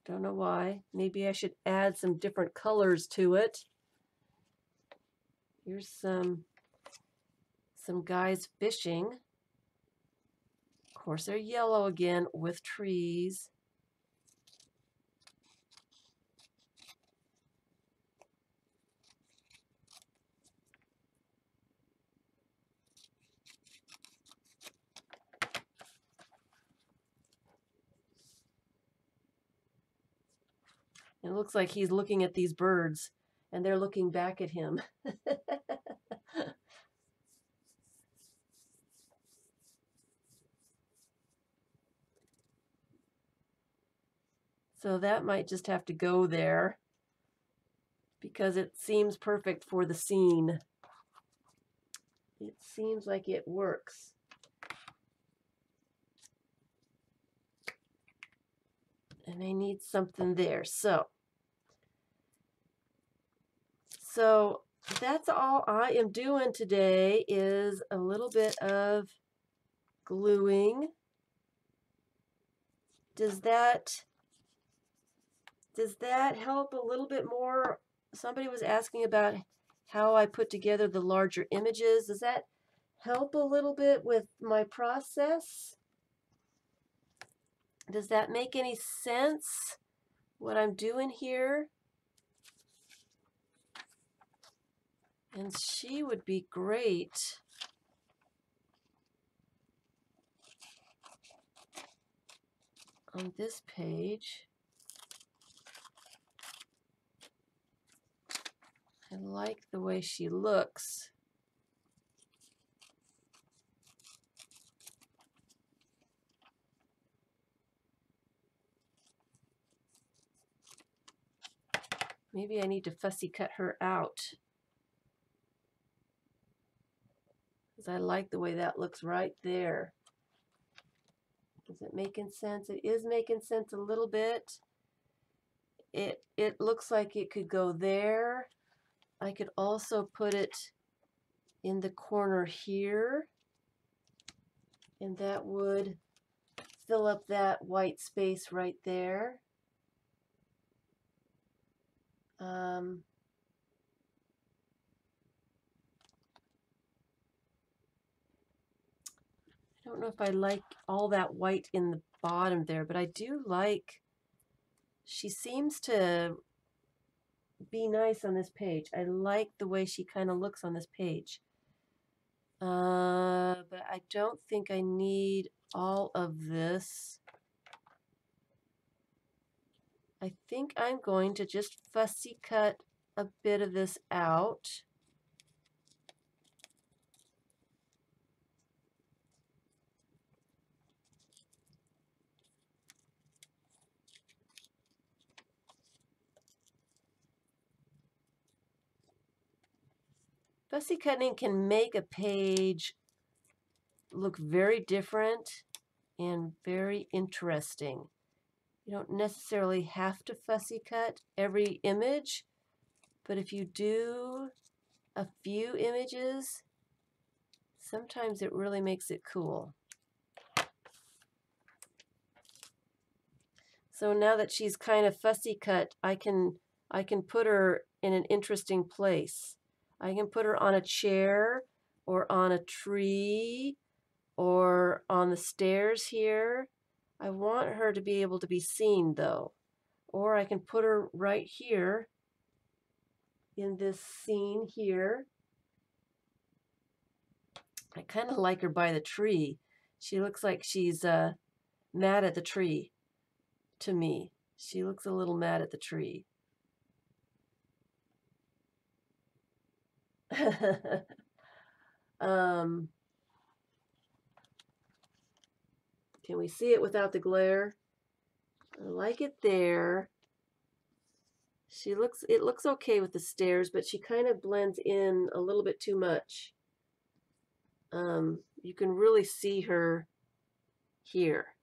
Don't know why. Maybe I should add some different colors to it. Here's some guys fishing. Of course, they're yellow again with trees. It looks like he's looking at these birds, and they're looking back at him. So that might just have to go there because it seems perfect for the scene. It seems like it works. And I need something there. So that's all I am doing today is a little bit of gluing. Does that help a little bit more? Somebody was asking about how I put together the larger images. Does that help a little bit with my process? Does that make any sense, what I'm doing here? And she would be great. On this page. I like the way she looks. Maybe I need to fussy cut her out. Because I like the way that looks right there. Is it making sense? It is making sense a little bit. It looks like it could go there. I could also put it in the corner here. And that would fill up that white space right there. I don't know if I like all that white in the bottom there, but I do like, she seems to be nice on this page. I like the way she kind of looks on this page. But I don't think I need all of this. I think I'm going to just fussy cut a bit of this out. Fussy cutting can make a page look very different and very interesting. You don't necessarily have to fussy cut every image, but if you do a few images, sometimes it really makes it cool. So now that she's kind of fussy cut, I can put her in an interesting place. I can put her on a chair or on a tree or on the stairs here. I want her to be able to be seen though. Or I can put her right here in this scene here. I kind of like her by the tree. She looks like she's mad at the tree to me. She looks a little mad at the tree. Can we see it without the glare? I like it there. It looks okay with the stairs, but she kind of blends in a little bit too much. You can really see her here.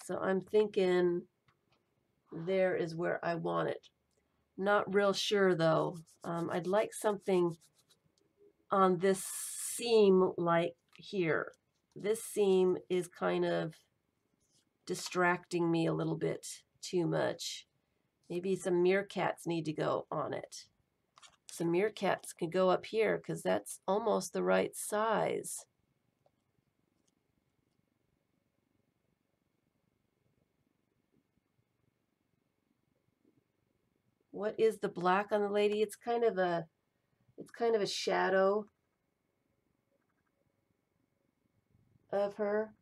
So I'm thinking there is where I want it. Not real sure though. I'd like something on this seam like here. This seam is kind of distracting me a little bit too much. Maybe some meerkats need to go on it. Some meerkats can go up here because that's almost the right size. What is the black on the lady? It's kind of a shadow of her.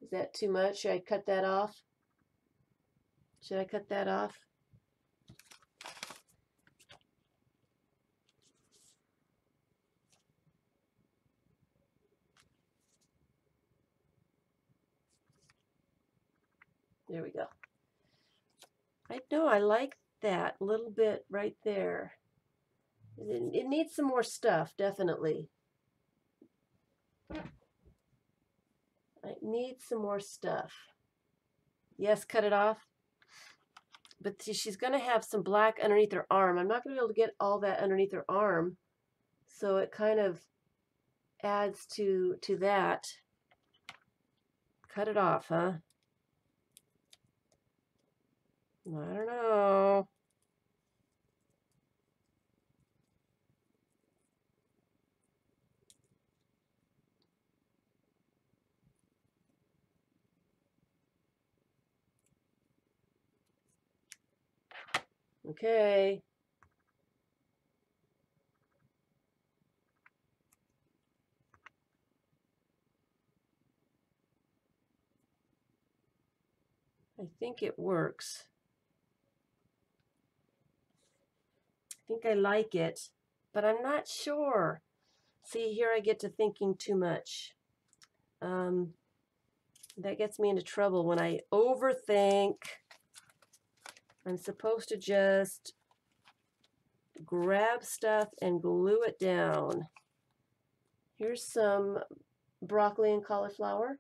Is that too much? Should I cut that off? Should I cut that off? There we go. I know, I like that little bit right there. It needs some more stuff, definitely. I need some more stuff. Yes, cut it off. But she's going to have some black underneath her arm. I'm not going to be able to get all that underneath her arm. So it kind of adds to that. Cut it off, huh? I don't know. Okay. I think it works. I think I like it, but I'm not sure. See, here I get to thinking too much. That gets me into trouble when I overthink. I'm supposed to just grab stuff and glue it down. Here's some broccoli and cauliflower.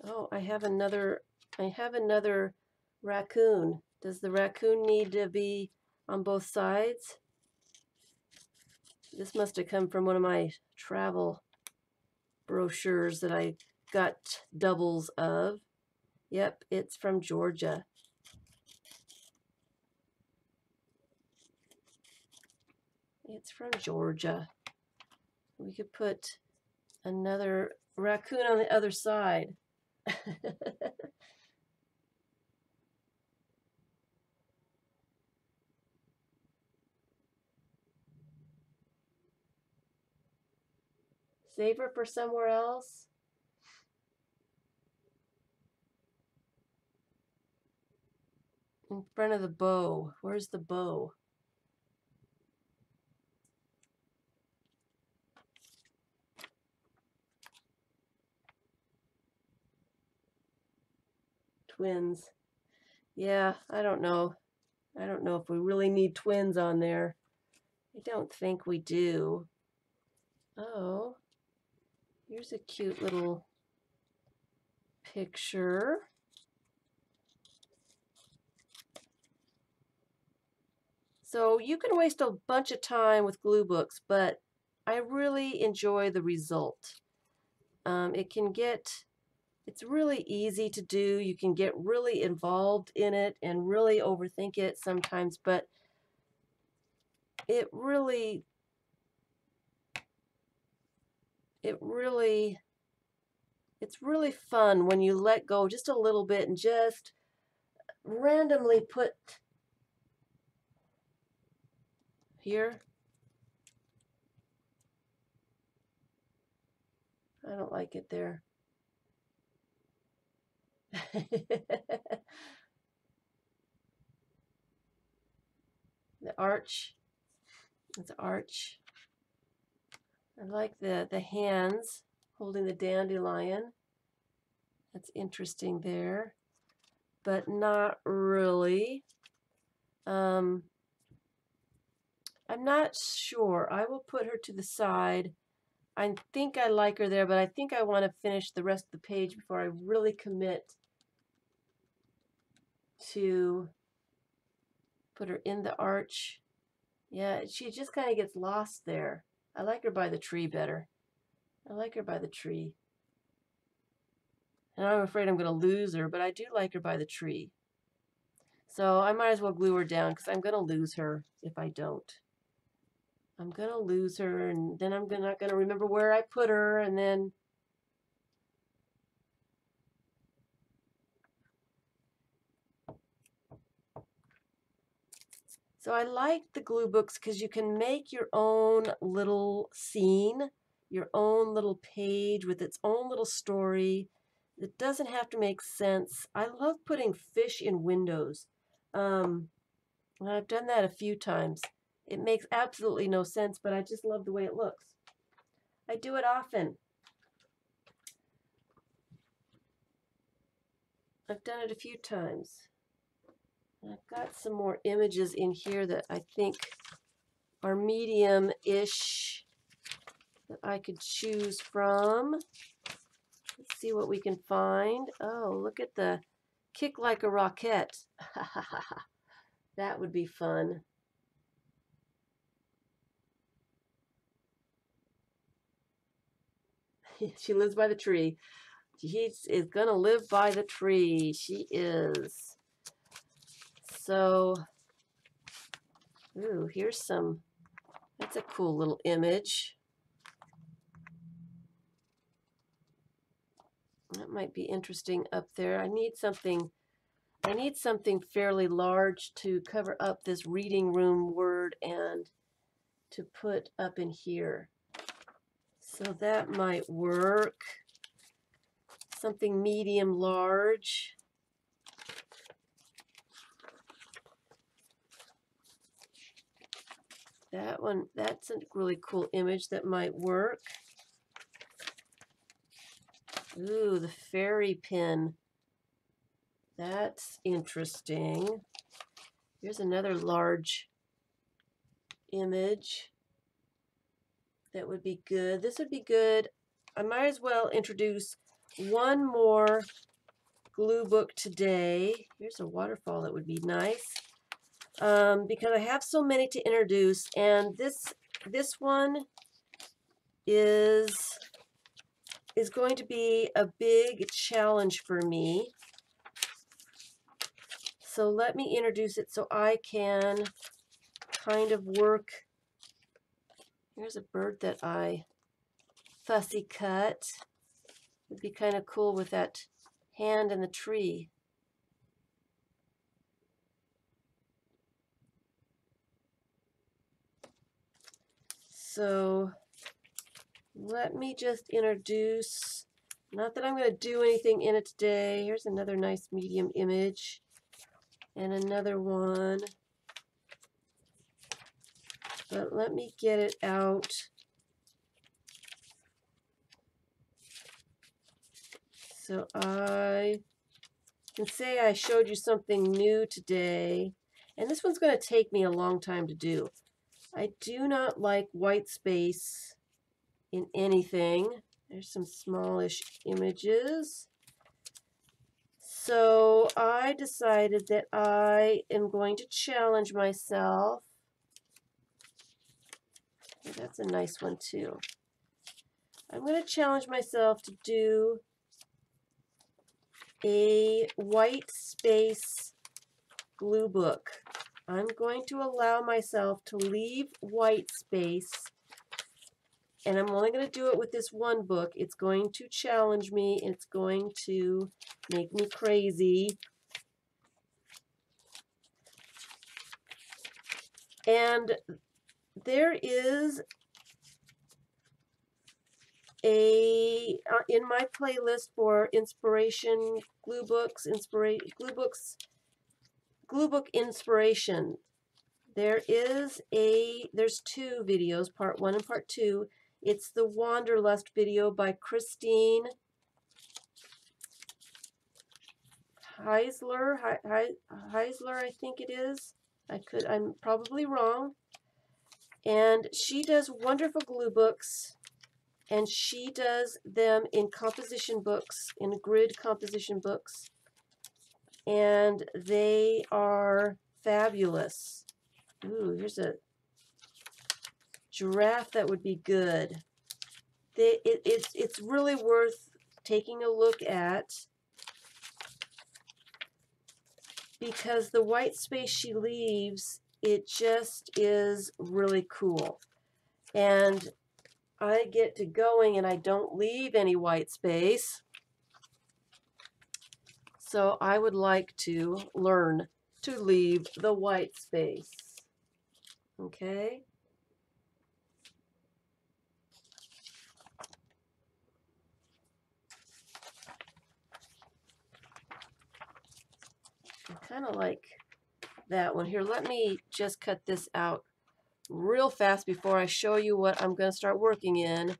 Oh, I have another raccoon. Does the raccoon need to be on both sides? This must have come from one of my travel brochures that I got doubles of. Yep, it's from Georgia. It's from Georgia. We could put another raccoon on the other side. Save her for somewhere else. In front of the bow. Where's the bow? Twins. Yeah, I don't know. I don't know if we really need twins on there. I don't think we do. Oh, here's a cute little picture. So you can waste a bunch of time with glue books, but I really enjoy the result. It's really easy to do. You can get really involved in it and really overthink it sometimes, but it's really fun when you let go just a little bit and just randomly put here. I don't like it there. The arch. It's an arch. I like the hands holding the dandelion. That's interesting there. but not really. I'm not sure. I will put her to the side. I think I like her there, but I think I want to finish the rest of the page before I really commit to put her in the arch. Yeah, she just kind of gets lost there. I like her by the tree better. I like her by the tree. And I'm afraid I'm going to lose her, but I do like her by the tree. So I might as well glue her down because I'm going to lose her if I don't. I'm going to lose her, and then I'm not going to remember where I put her, and then... So I like the glue books because you can make your own little scene, your own little page with its own little story. It doesn't have to make sense. I love putting fish in windows. I've done that a few times. It makes absolutely no sense, but I just love the way it looks. I do it often. I've done it a few times. I've got some more images in here that I think are medium-ish that I could choose from. Let's see what we can find. Oh, look at the kick like a rocket. That would be fun. She lives by the tree. She is going to live by the tree. She is. So, ooh, here's some, that's a cool little image. That might be interesting up there. I need something fairly large to cover up this reading room word and to put up in here. So that might work. Something medium large. That one, that's a really cool image that might work. Ooh, the fairy pin. That's interesting. Here's another large image that would be good. This would be good. I might as well introduce one more glue book today. Here's a waterfall that would be nice. Because I have so many to introduce, and this one is going to be a big challenge for me. So let me introduce it so I can kind of work. Here's a bird that I fussy cut. Would be kind of cool with that hand in the tree. So let me just introduce, not that I'm going to do anything in it today. Here's another nice medium image and another one. But let me get it out. So I can say I showed you something new today. And this one's going to take me a long time to do. I do not like white space in anything. There's some smallish images. So I decided that I am going to challenge myself. That's a nice one too. I'm going to challenge myself to do a white space glue book. I'm going to allow myself to leave white space, and I'm only going to do it with this one book. It's going to challenge me. It's going to make me crazy. And there is a in my playlist for inspiration glue books, glue book inspiration. There's two videos, part 1 and part 2. It's the Wanderlust video by Christine. Heisler, Heisler, I think it is. I'm probably wrong. And she does wonderful glue books, and she does them in composition books, in grid composition books, and they are fabulous. Ooh, here's a giraffe that would be good. It's really worth taking a look at, because the white space she leaves, it just is really cool. And I get to going and I don't leave any white space. So I would like to learn to leave the white space. Okay? I kind of like that one. Here, let me just cut this out real fast before I show you what I'm going to start working in.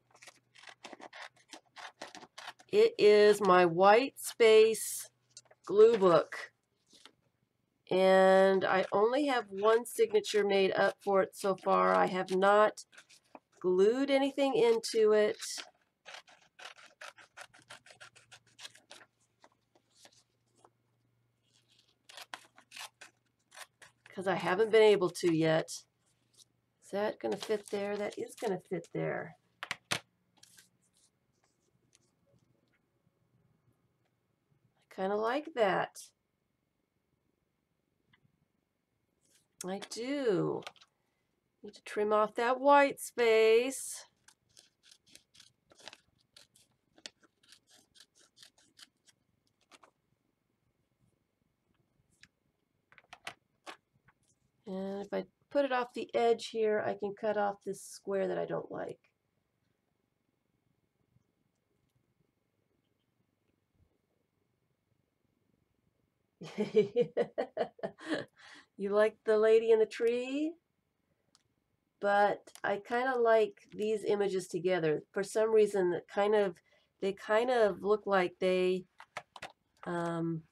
It is my white space glue book. And I only have one signature made up for it so far. I have not glued anything into it. Because I haven't been able to yet. Is that going to fit there? That is going to fit there. I kind of like that. I do. Need to trim off that white space. And if I put it off the edge here, I can cut off this square that I don't like. You like the lady in the tree? But I kind of like these images together. For some reason, they kind of look like they kind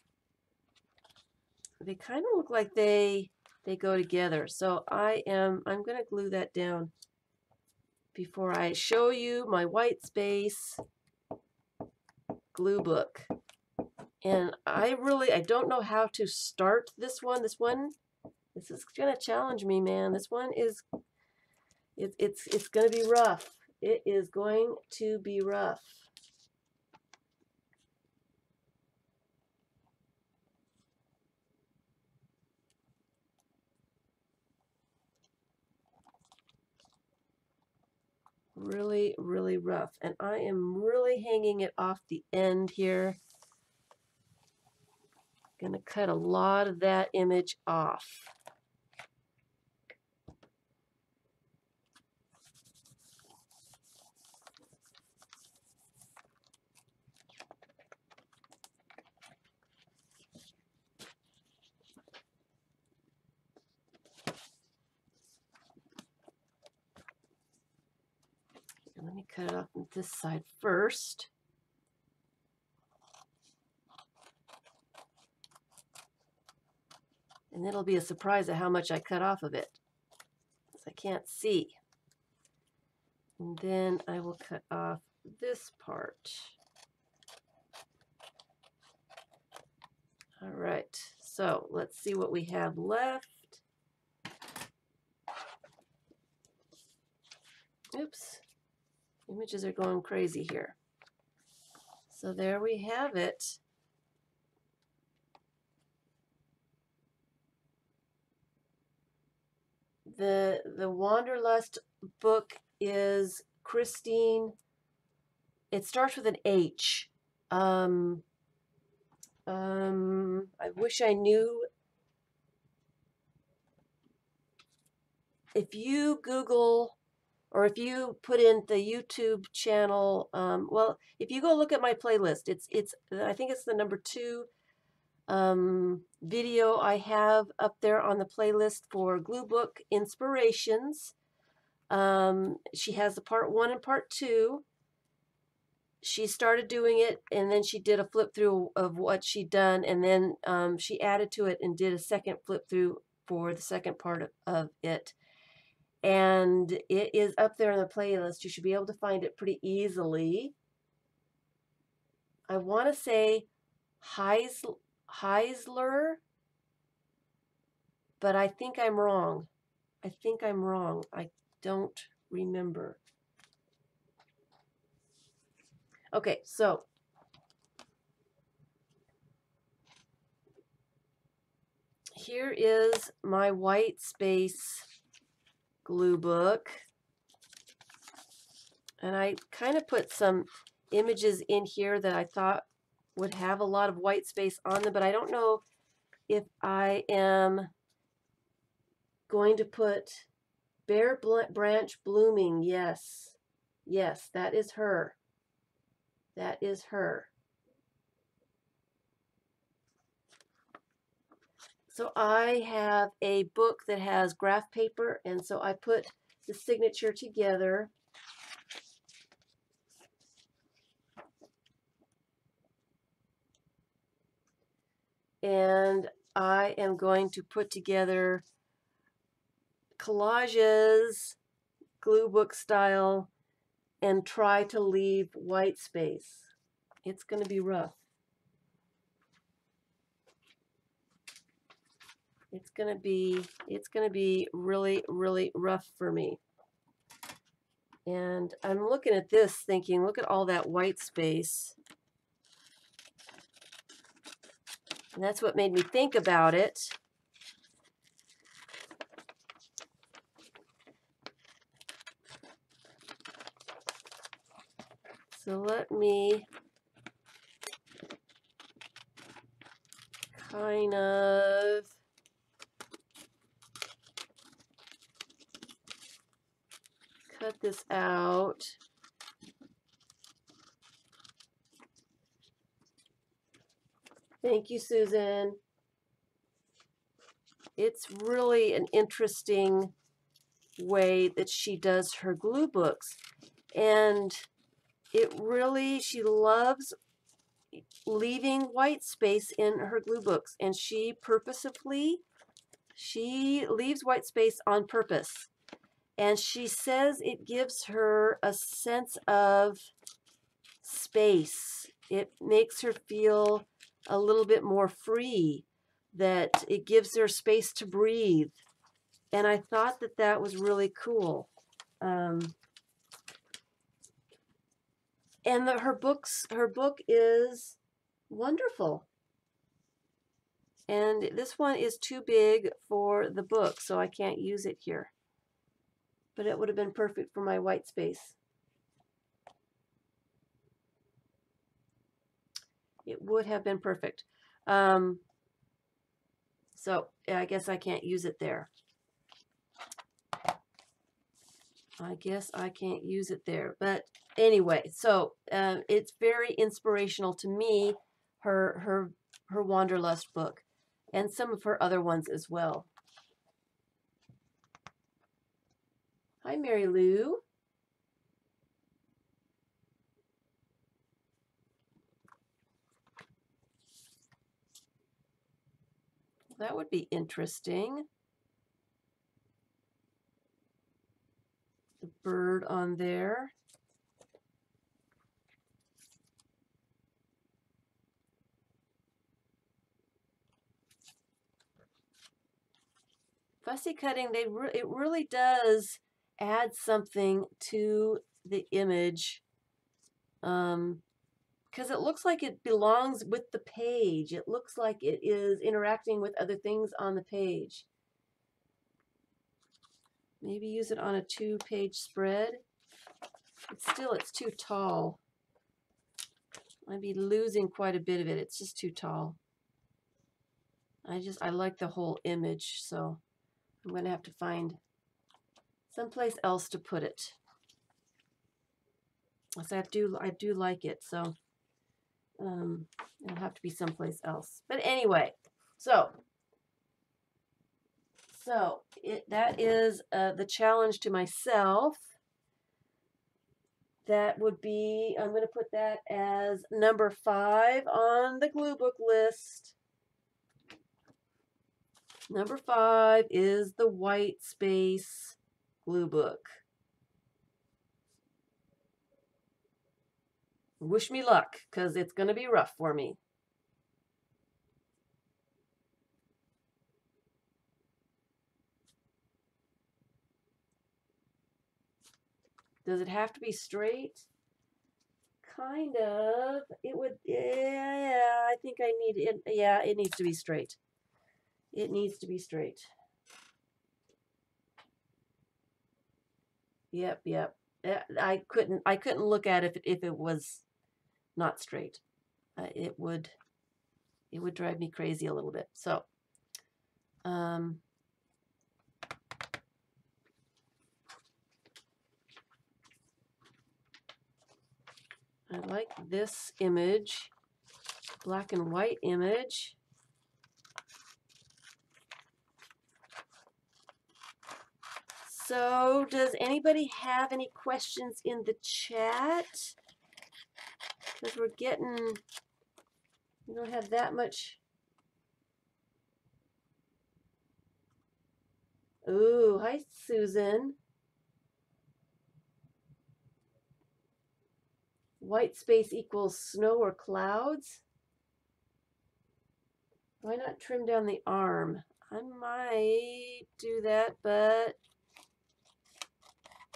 of look like they go together. So I'm going to glue that down before I show you my white space glue book. And I don't know how to start this one. This is going to challenge me, man. This one is, it's going to be rough. It is going to be rough. Really, really rough. And I am really hanging it off the end here. Gonna cut a lot of that image off. Let me cut it off on this side first. And it'll be a surprise at how much I cut off of it, because I can't see. And then I will cut off this part. All right, so let's see what we have left. Oops, images are going crazy here. So there we have it. The Wanderlust book is Christine. It starts with an H. I wish I knew. If you Google, or if you put in the YouTube channel, well, if you go look at my playlist, I think it's the number 2 video I have up there on the playlist for glue book inspirations. She has the part 1 and part 2. she started doing it, and then she did a flip through of what she'd done, and then she added to it and did a second flip through for the second part of it. And it is up there in the playlist. You should be able to find it pretty easily. I want to say Heisler, but I think I'm wrong. I think I'm wrong. I don't remember. Okay, so here is my white space glue book. And I kind of put some images in here that I thought would have a lot of white space on them, but I don't know if I am going to put Bare Branch Blooming. Yes, yes, that is her. That is her. So I have a book that has graph paper, and so I put the signature together. And I am going to put together collages, glue book style, and try to leave white space. It's going to be rough. It's going to be really, really rough for me. And I'm looking at this thinking, look at all that white space. And that's what made me think about it. So let me kind of cut this out. Thank you, Susan. It's really an interesting way that she does her glue books. And it really, she loves leaving white space in her glue books. And she leaves white space on purpose. And she says it gives her a sense of space. It makes her feel a little bit more free, that it gives her space to breathe. And I thought that that was really cool. And her book is wonderful. And this one is too big for the book, so I can't use it here. But it would have been perfect for my white space. It would have been perfect. So I guess I can't use it there. I guess I can't use it there. But anyway, so it's very inspirational to me, her Wanderlust book, and some of her other ones as well. Hi, Mary Lou. That would be interesting. The bird on there. Fussy cutting, it really does add something to the image, because it looks like it belongs with the page. It looks like it is interacting with other things on the page. Maybe use it on a 2-page spread. It's too tall. I'd be losing quite a bit of it. It's just too tall. I like the whole image, so I'm going to have to find someplace else to put it. So I do like it, so it'll have to be someplace else. But anyway, so that is the challenge to myself. That would be, I'm going to put that as number 5 on the glue book list. Number 5 is the white space glue book. Wish me luck, because it's going to be rough for me. Does it have to be straight? Kind of. It would, yeah, I think I need it. Yeah, it needs to be straight. It needs to be straight. Yep, yep. I couldn't look at it if it was not straight. It would drive me crazy a little bit. So, I like this image, black and white image. So, does anybody have any questions in the chat? Because we don't have that much. Ooh, hi, Susan. White space equals snow or clouds. Why not trim down the arm? I might do that, but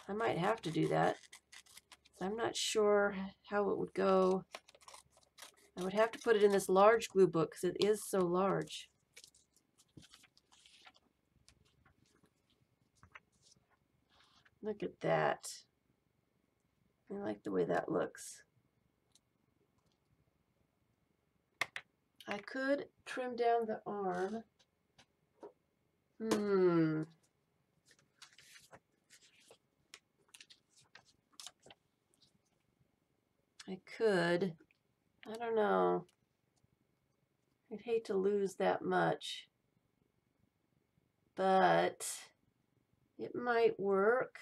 I might have to do that. I'm not sure how it would go. I would have to put it in this large glue book because it is so large. Look at that. I like the way that looks. I could trim down the arm. I could. I don't know. I'd hate to lose that much. But it might work.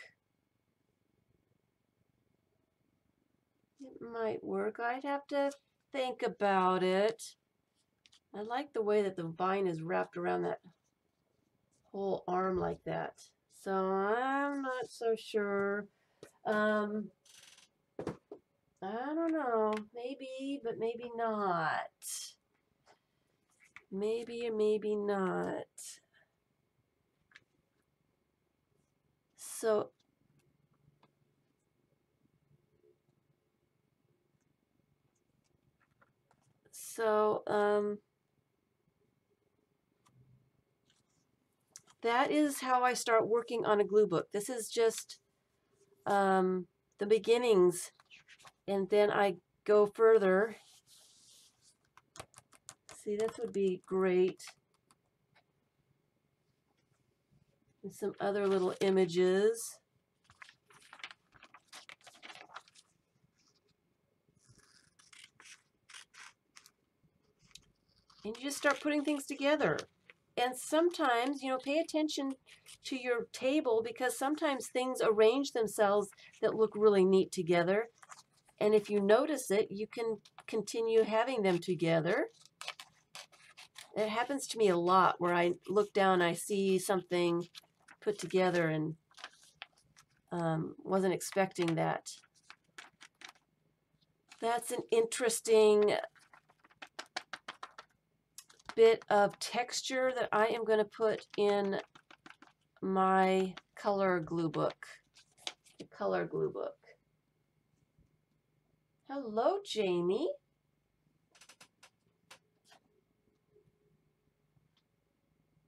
It might work. I'd have to think about it. I like the way that the vine is wrapped around that whole arm like that. So I'm not so sure. I don't know. Maybe, but maybe not. Maybe or maybe not. So that is how I start working on a glue book. This is just the beginnings, and then I go further. See, this would be great. And some other little images. And you just start putting things together. And sometimes, you know, pay attention to your table, because sometimes things arrange themselves that look really neat together. And if you notice it, you can continue having them together. It happens to me a lot where I look down, I see something put together and wasn't expecting that. That's an interesting bit of texture that I am going to put in my color glue book. The color glue book. Hello, Jamie.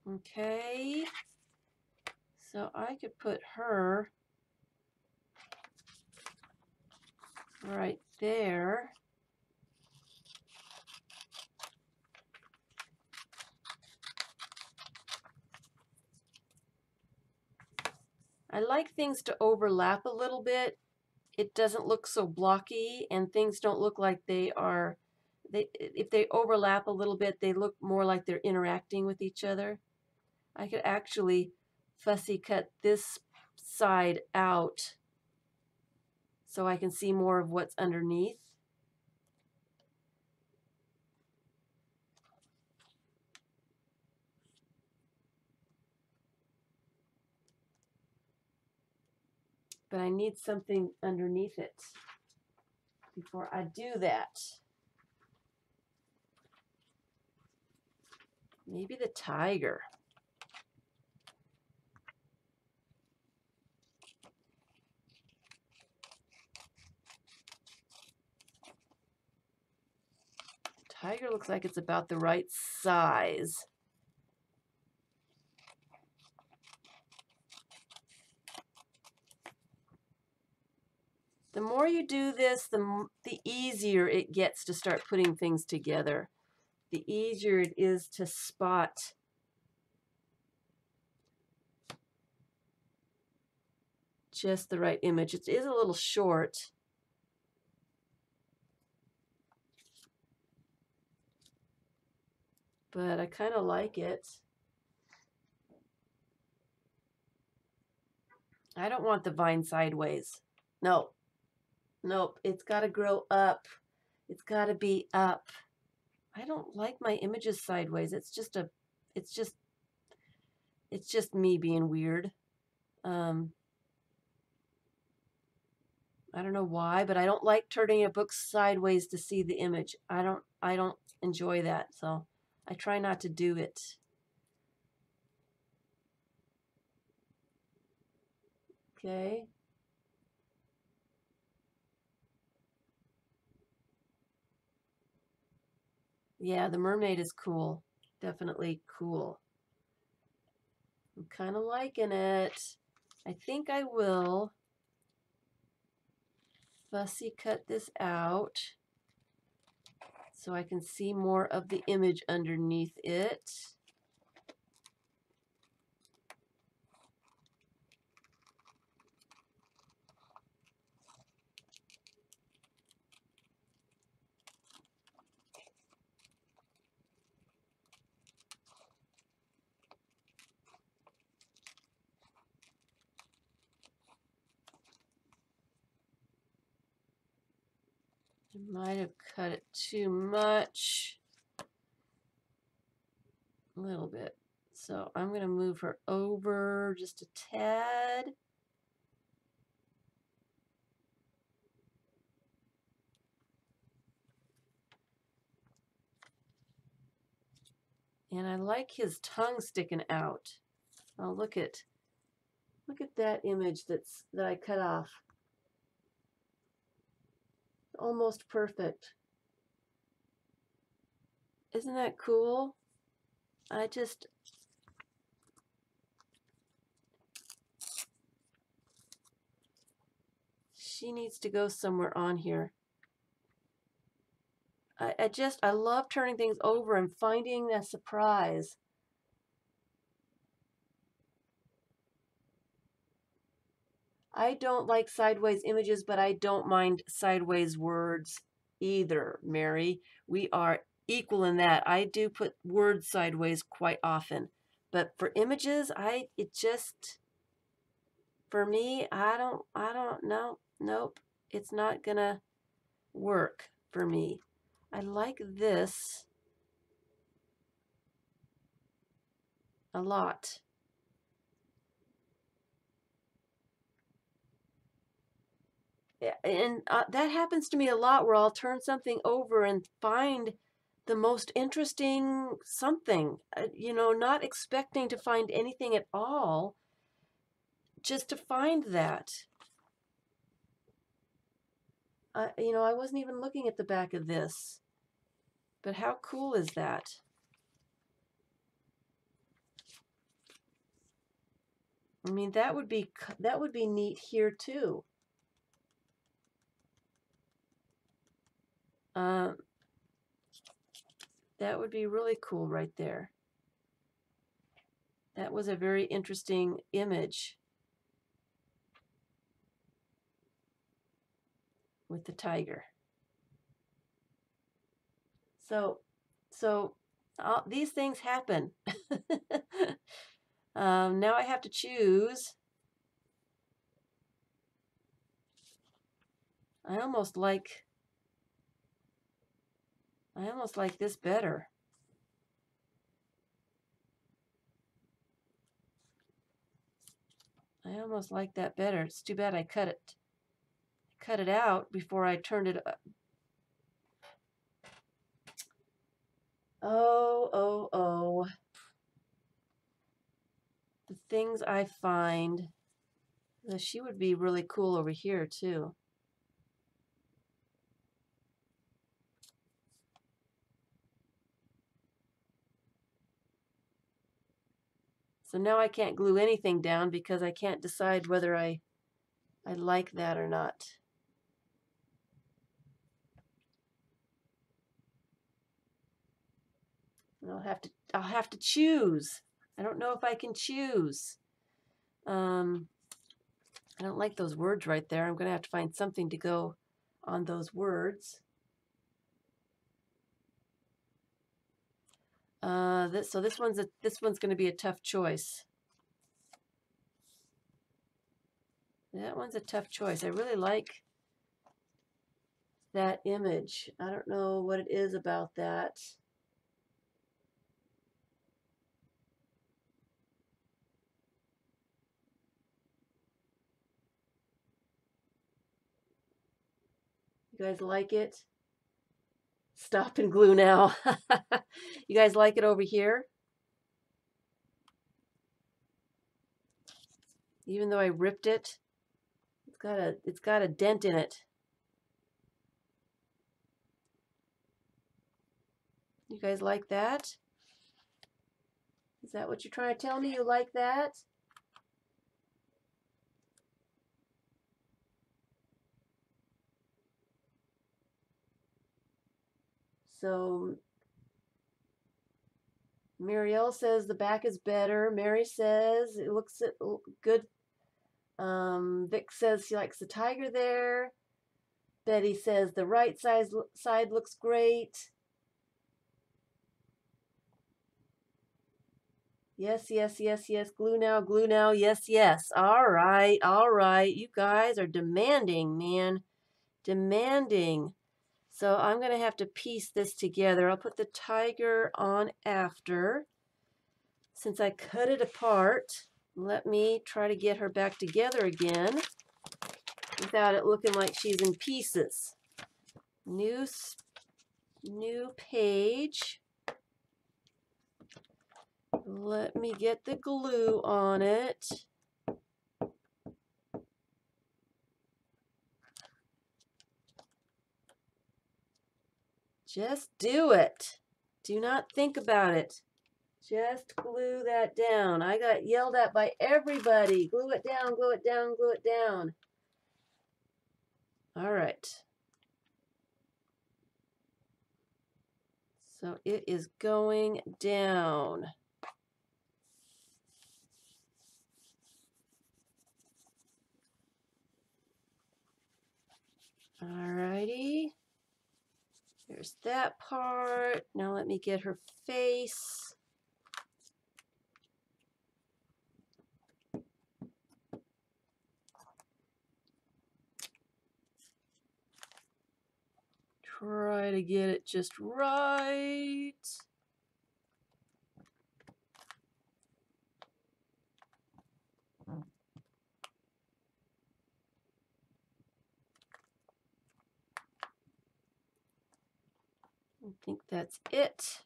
Okay. So I could put her right there. I like things to overlap a little bit. It doesn't look so blocky, and things don't look like they are, if they overlap a little bit, they look more like they're interacting with each other. I could actually fussy cut this side out so I can see more of what's underneath. But I need something underneath it before I do that. Maybe the tiger. Tiger looks like it's about the right size. The more you do this, the easier it gets to start putting things together. The easier it is to spot just the right image. It is a little short. But I kind of like it. I don't want the vine sideways. No. Nope. It's got to grow up. It's got to be up. I don't like my images sideways. It's just me being weird. I don't know why, but I don't like turning a book sideways to see the image. I don't enjoy that, so I try not to do it. Okay. Yeah, the mermaid is cool. Definitely cool. I'm kind of liking it. I think I will fussy cut this out so I can see more of the image underneath it. I might have cut it too much. A little bit. So I'm going to move her over just a tad. And I like his tongue sticking out. Oh, look at that image that I cut off. Almost perfect. Isn't that cool? She needs to go somewhere on here. I love turning things over and finding that surprise. I don't like sideways images, but I don't mind sideways words either, Mary. We are equal in that. I do put words sideways quite often. But for images, for me, I don't know. Nope. It's not gonna work for me. I like this a lot. And that happens to me a lot where I'll turn something over and find the most interesting something, not expecting to find anything at all, just to find that. I wasn't even looking at the back of this, but how cool is that? I mean, that would be neat here too. That would be really cool right there. That was a very interesting image with the tiger. So these things happen. Now I have to choose. I almost like this better. I almost like that better. It's too bad I cut it out before I turned it up. Oh. The things I find. She would be really cool over here too. So now I can't glue anything down because I can't decide whether I like that or not. And I'll have to choose. I don't know if I can choose. I don't like those words right there. I'm going to have to find something to go on those words. So this one's going to be a tough choice. That one's a tough choice. I really like that image. I don't know what it is about that. You guys like it? Stop and glue now. You guys like it over here? Even though I ripped it, it's got a dent in it. You guys like that? Is that what you're trying to tell me? You like that? So Marielle says the back is better. Mary says it looks good. Vic says she likes the tiger there. Betty says the right side looks great. Yes. Glue now, glue now. Yes. All right. You guys are demanding, man. Demanding. So I'm going to have to piece this together. I'll put the tiger on after. Since I cut it apart, let me try to get her back together again without it looking like she's in pieces. New page. Let me get the glue on it. Just do it. Do not think about it. Just glue that down. I got yelled at by everybody. Glue it down, glue it down, glue it down. All right. So it is going down. All righty. There's that part. Now let me get her face. Try to get it just right. I think that's it.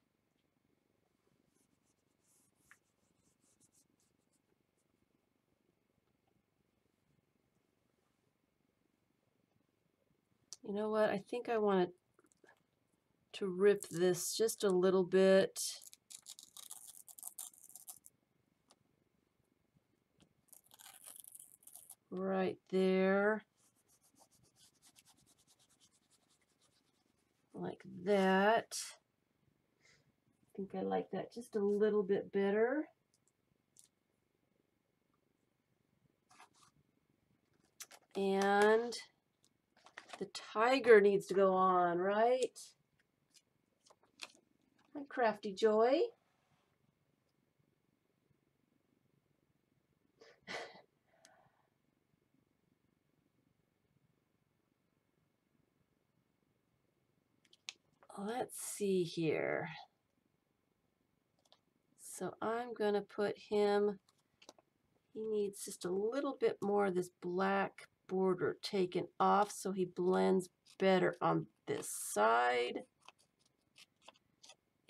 You know what? I think I want to rip this just a little bit. Right there. Like that. I think I like that just a little bit better. And the tiger needs to go on, right? Hi, Crafty Joy. let's see here. So I'm going to put him, he needs just a little bit more of this black border taken off so he blends better on this side.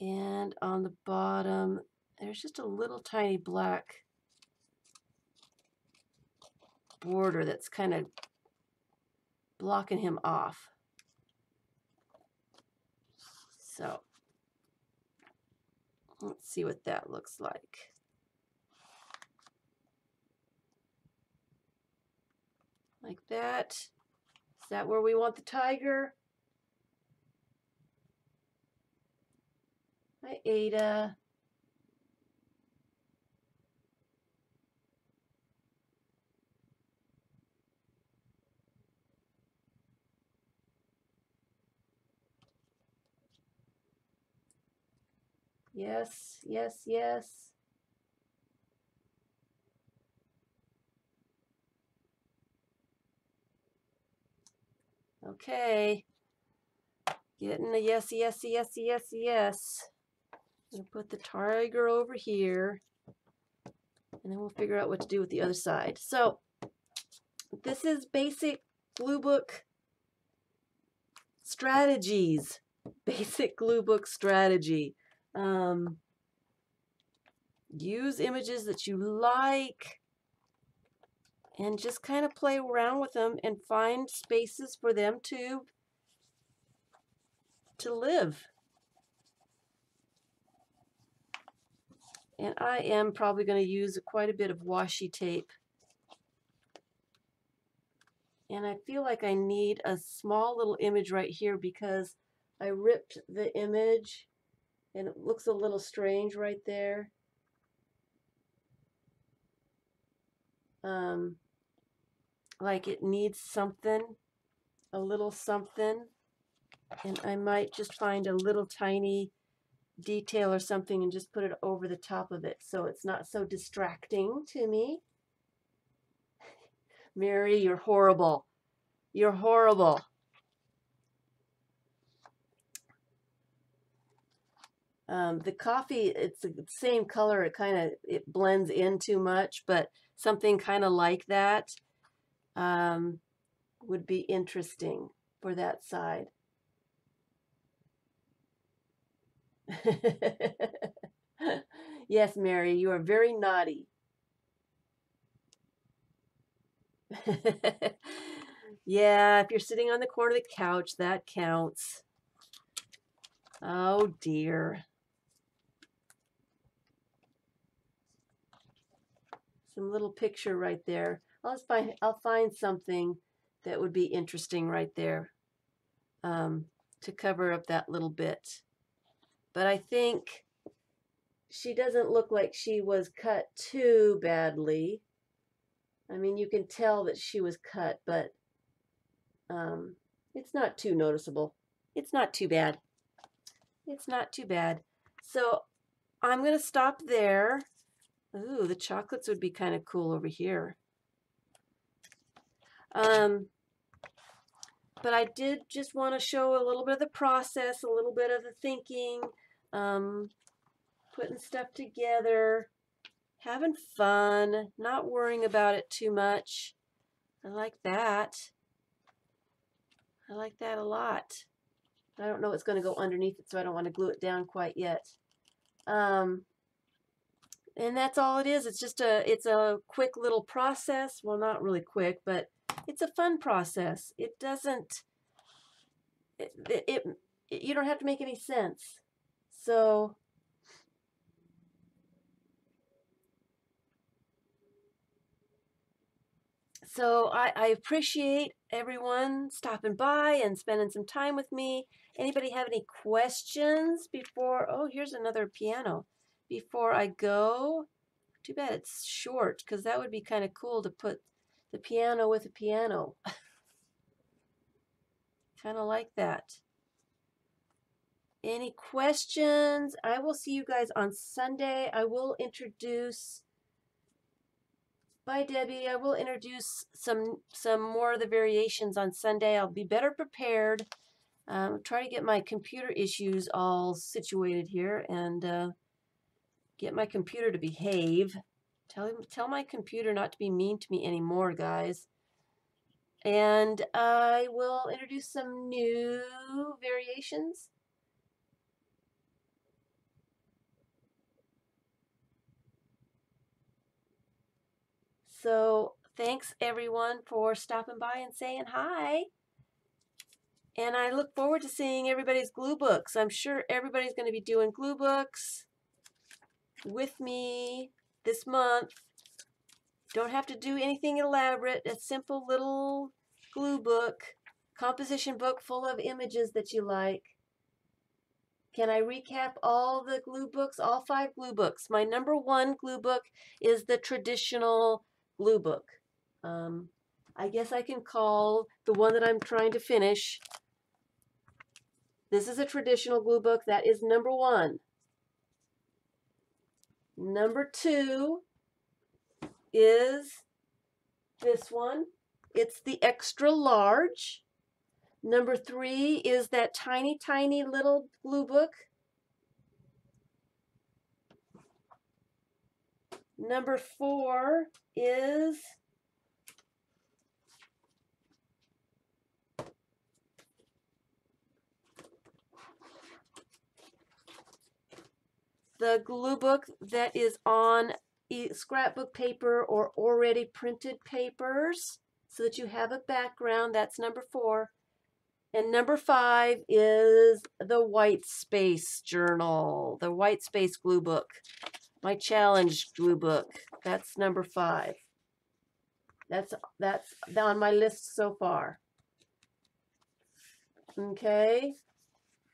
And on the bottom, there's just a little tiny black border that's kind of blocking him off. So let's see what that looks like. Like that. Is that where we want the tiger? Hi, Ada. Yes, yes, yes. Okay. Getting a yes, yes, yes, yes, yes. We'll put the tiger over here, and then we'll figure out what to do with the other side. So this is basic glue book strategies. Basic glue book strategy. Use images that you like and just kind of play around with them and find spaces for them to live. And I am probably going to use quite a bit of washi tape. And I feel like I need a small little image right here because I ripped the image and it looks a little strange right there. Like it needs something, a little something. And I might just find a little tiny detail or something and just put it over the top of it so it's not so distracting to me. Mary, you're horrible. You're horrible. The coffee, it's the same color. It blends in too much, but something kind of like that would be interesting for that side. Yes, Mary, you are very naughty. Yeah, if you're sitting on the corner of the couch, that counts. Oh dear. Some little picture right there. I'll find something that would be interesting right there to cover up that little bit. But I think she doesn't look like she was cut too badly. I mean, you can tell that she was cut, but it's not too noticeable. It's not too bad. It's not too bad. So I'm going to stop there. Ooh, the chocolates would be kind of cool over here. But I did just want to show a little bit of the process, a little bit of the thinking, putting stuff together, having fun, not worrying about it too much. I like that. I like that a lot. I don't know what's going to go underneath it, so I don't want to glue it down quite yet. And that's all it is. It's a quick little process. Well, not really quick, but it's a fun process. It doesn't, you don't have to make any sense. So I appreciate everyone stopping by and spending some time with me. Anybody have any questions before? Oh, here's another piano. Before I go, too bad it's short because that would be kind of cool to put the piano with a piano. Kind of like that. Any questions? I will see you guys on Sunday. I will introduce, bye Debbie, I will introduce some more of the variations on Sunday. I'll be better prepared. Try to get my computer issues all situated here and get my computer to behave. Tell my computer not to be mean to me anymore, guys. And I will introduce some new variations. So thanks everyone for stopping by and saying hi. And I look forward to seeing everybody's glue books. I'm sure everybody's going to be doing glue books with me this month. Don't have to do anything elaborate. A simple little glue book, composition book full of images that you like. Can I recap all the glue books, all 5 glue books? My number 1 glue book is the traditional glue book. I guess I can call the one that I'm trying to finish. This is a traditional glue book. That is number 1. Number 2 is this one. It's the extra large. Number 3 is that tiny, tiny little glue book. Number 4 is the glue book that is on scrapbook paper or already printed papers so that you have a background. That's number 4. And number 5 is the white space journal, the white space glue book, my challenge glue book. That's number 5. That's on my list so far. Okay.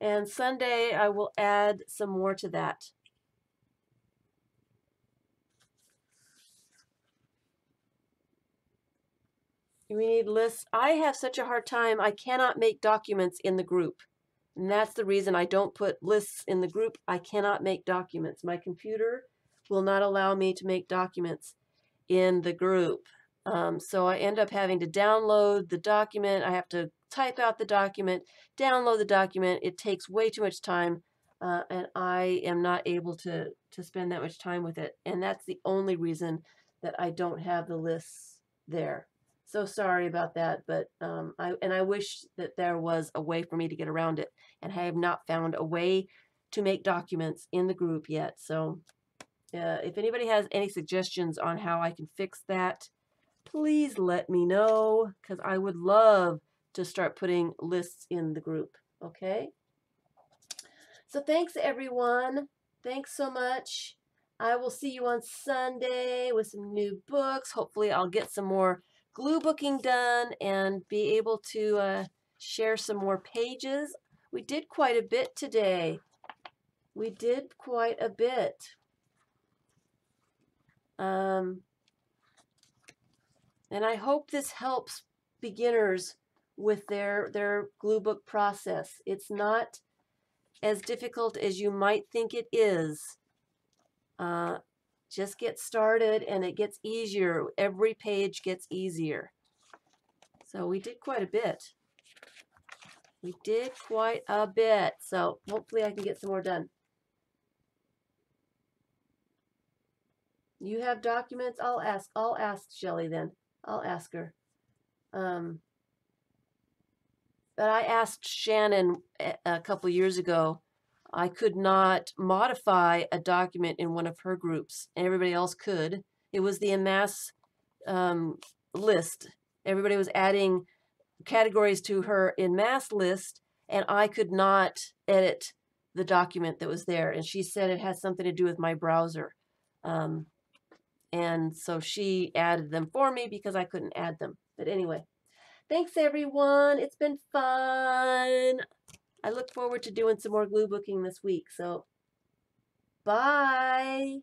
And Sunday I will add some more to that. We need lists. I have such a hard time. I cannot make documents in the group. And that's the reason I don't put lists in the group. I cannot make documents. My computer will not allow me to make documents in the group. So I end up having to download the document. I have to type out the document, download the document. It takes way too much time, and I am not able to spend that much time with it. And that's the only reason that I don't have the lists there. So sorry about that, but I wish that there was a way for me to get around it, and I have not found a way to make documents in the group yet. So if anybody has any suggestions on how I can fix that, please let me know, because I would love to start putting lists in the group. Okay? So thanks, everyone. Thanks so much. I will see you on Sunday with some new books. Hopefully I'll get some more glue booking done and be able to share some more pages. We did quite a bit today. We did quite a bit. And I hope this helps beginners with their glue book process. It's not as difficult as you might think it is. Just get started and it gets easier. Every page gets easier. So we did quite a bit. We did quite a bit. So hopefully I can get some more done. You have documents? I'll ask Shelley then. I'll ask her. But I asked Shannon a couple years ago. I could not modify a document in one of her groups. Everybody else could. It was the en masse list. Everybody was adding categories to her en masse list, and I could not edit the document that was there. And she said it has something to do with my browser. And so she added them for me because I couldn't add them. But anyway, thanks everyone. It's been fun. I look forward to doing some more glue booking this week. So bye.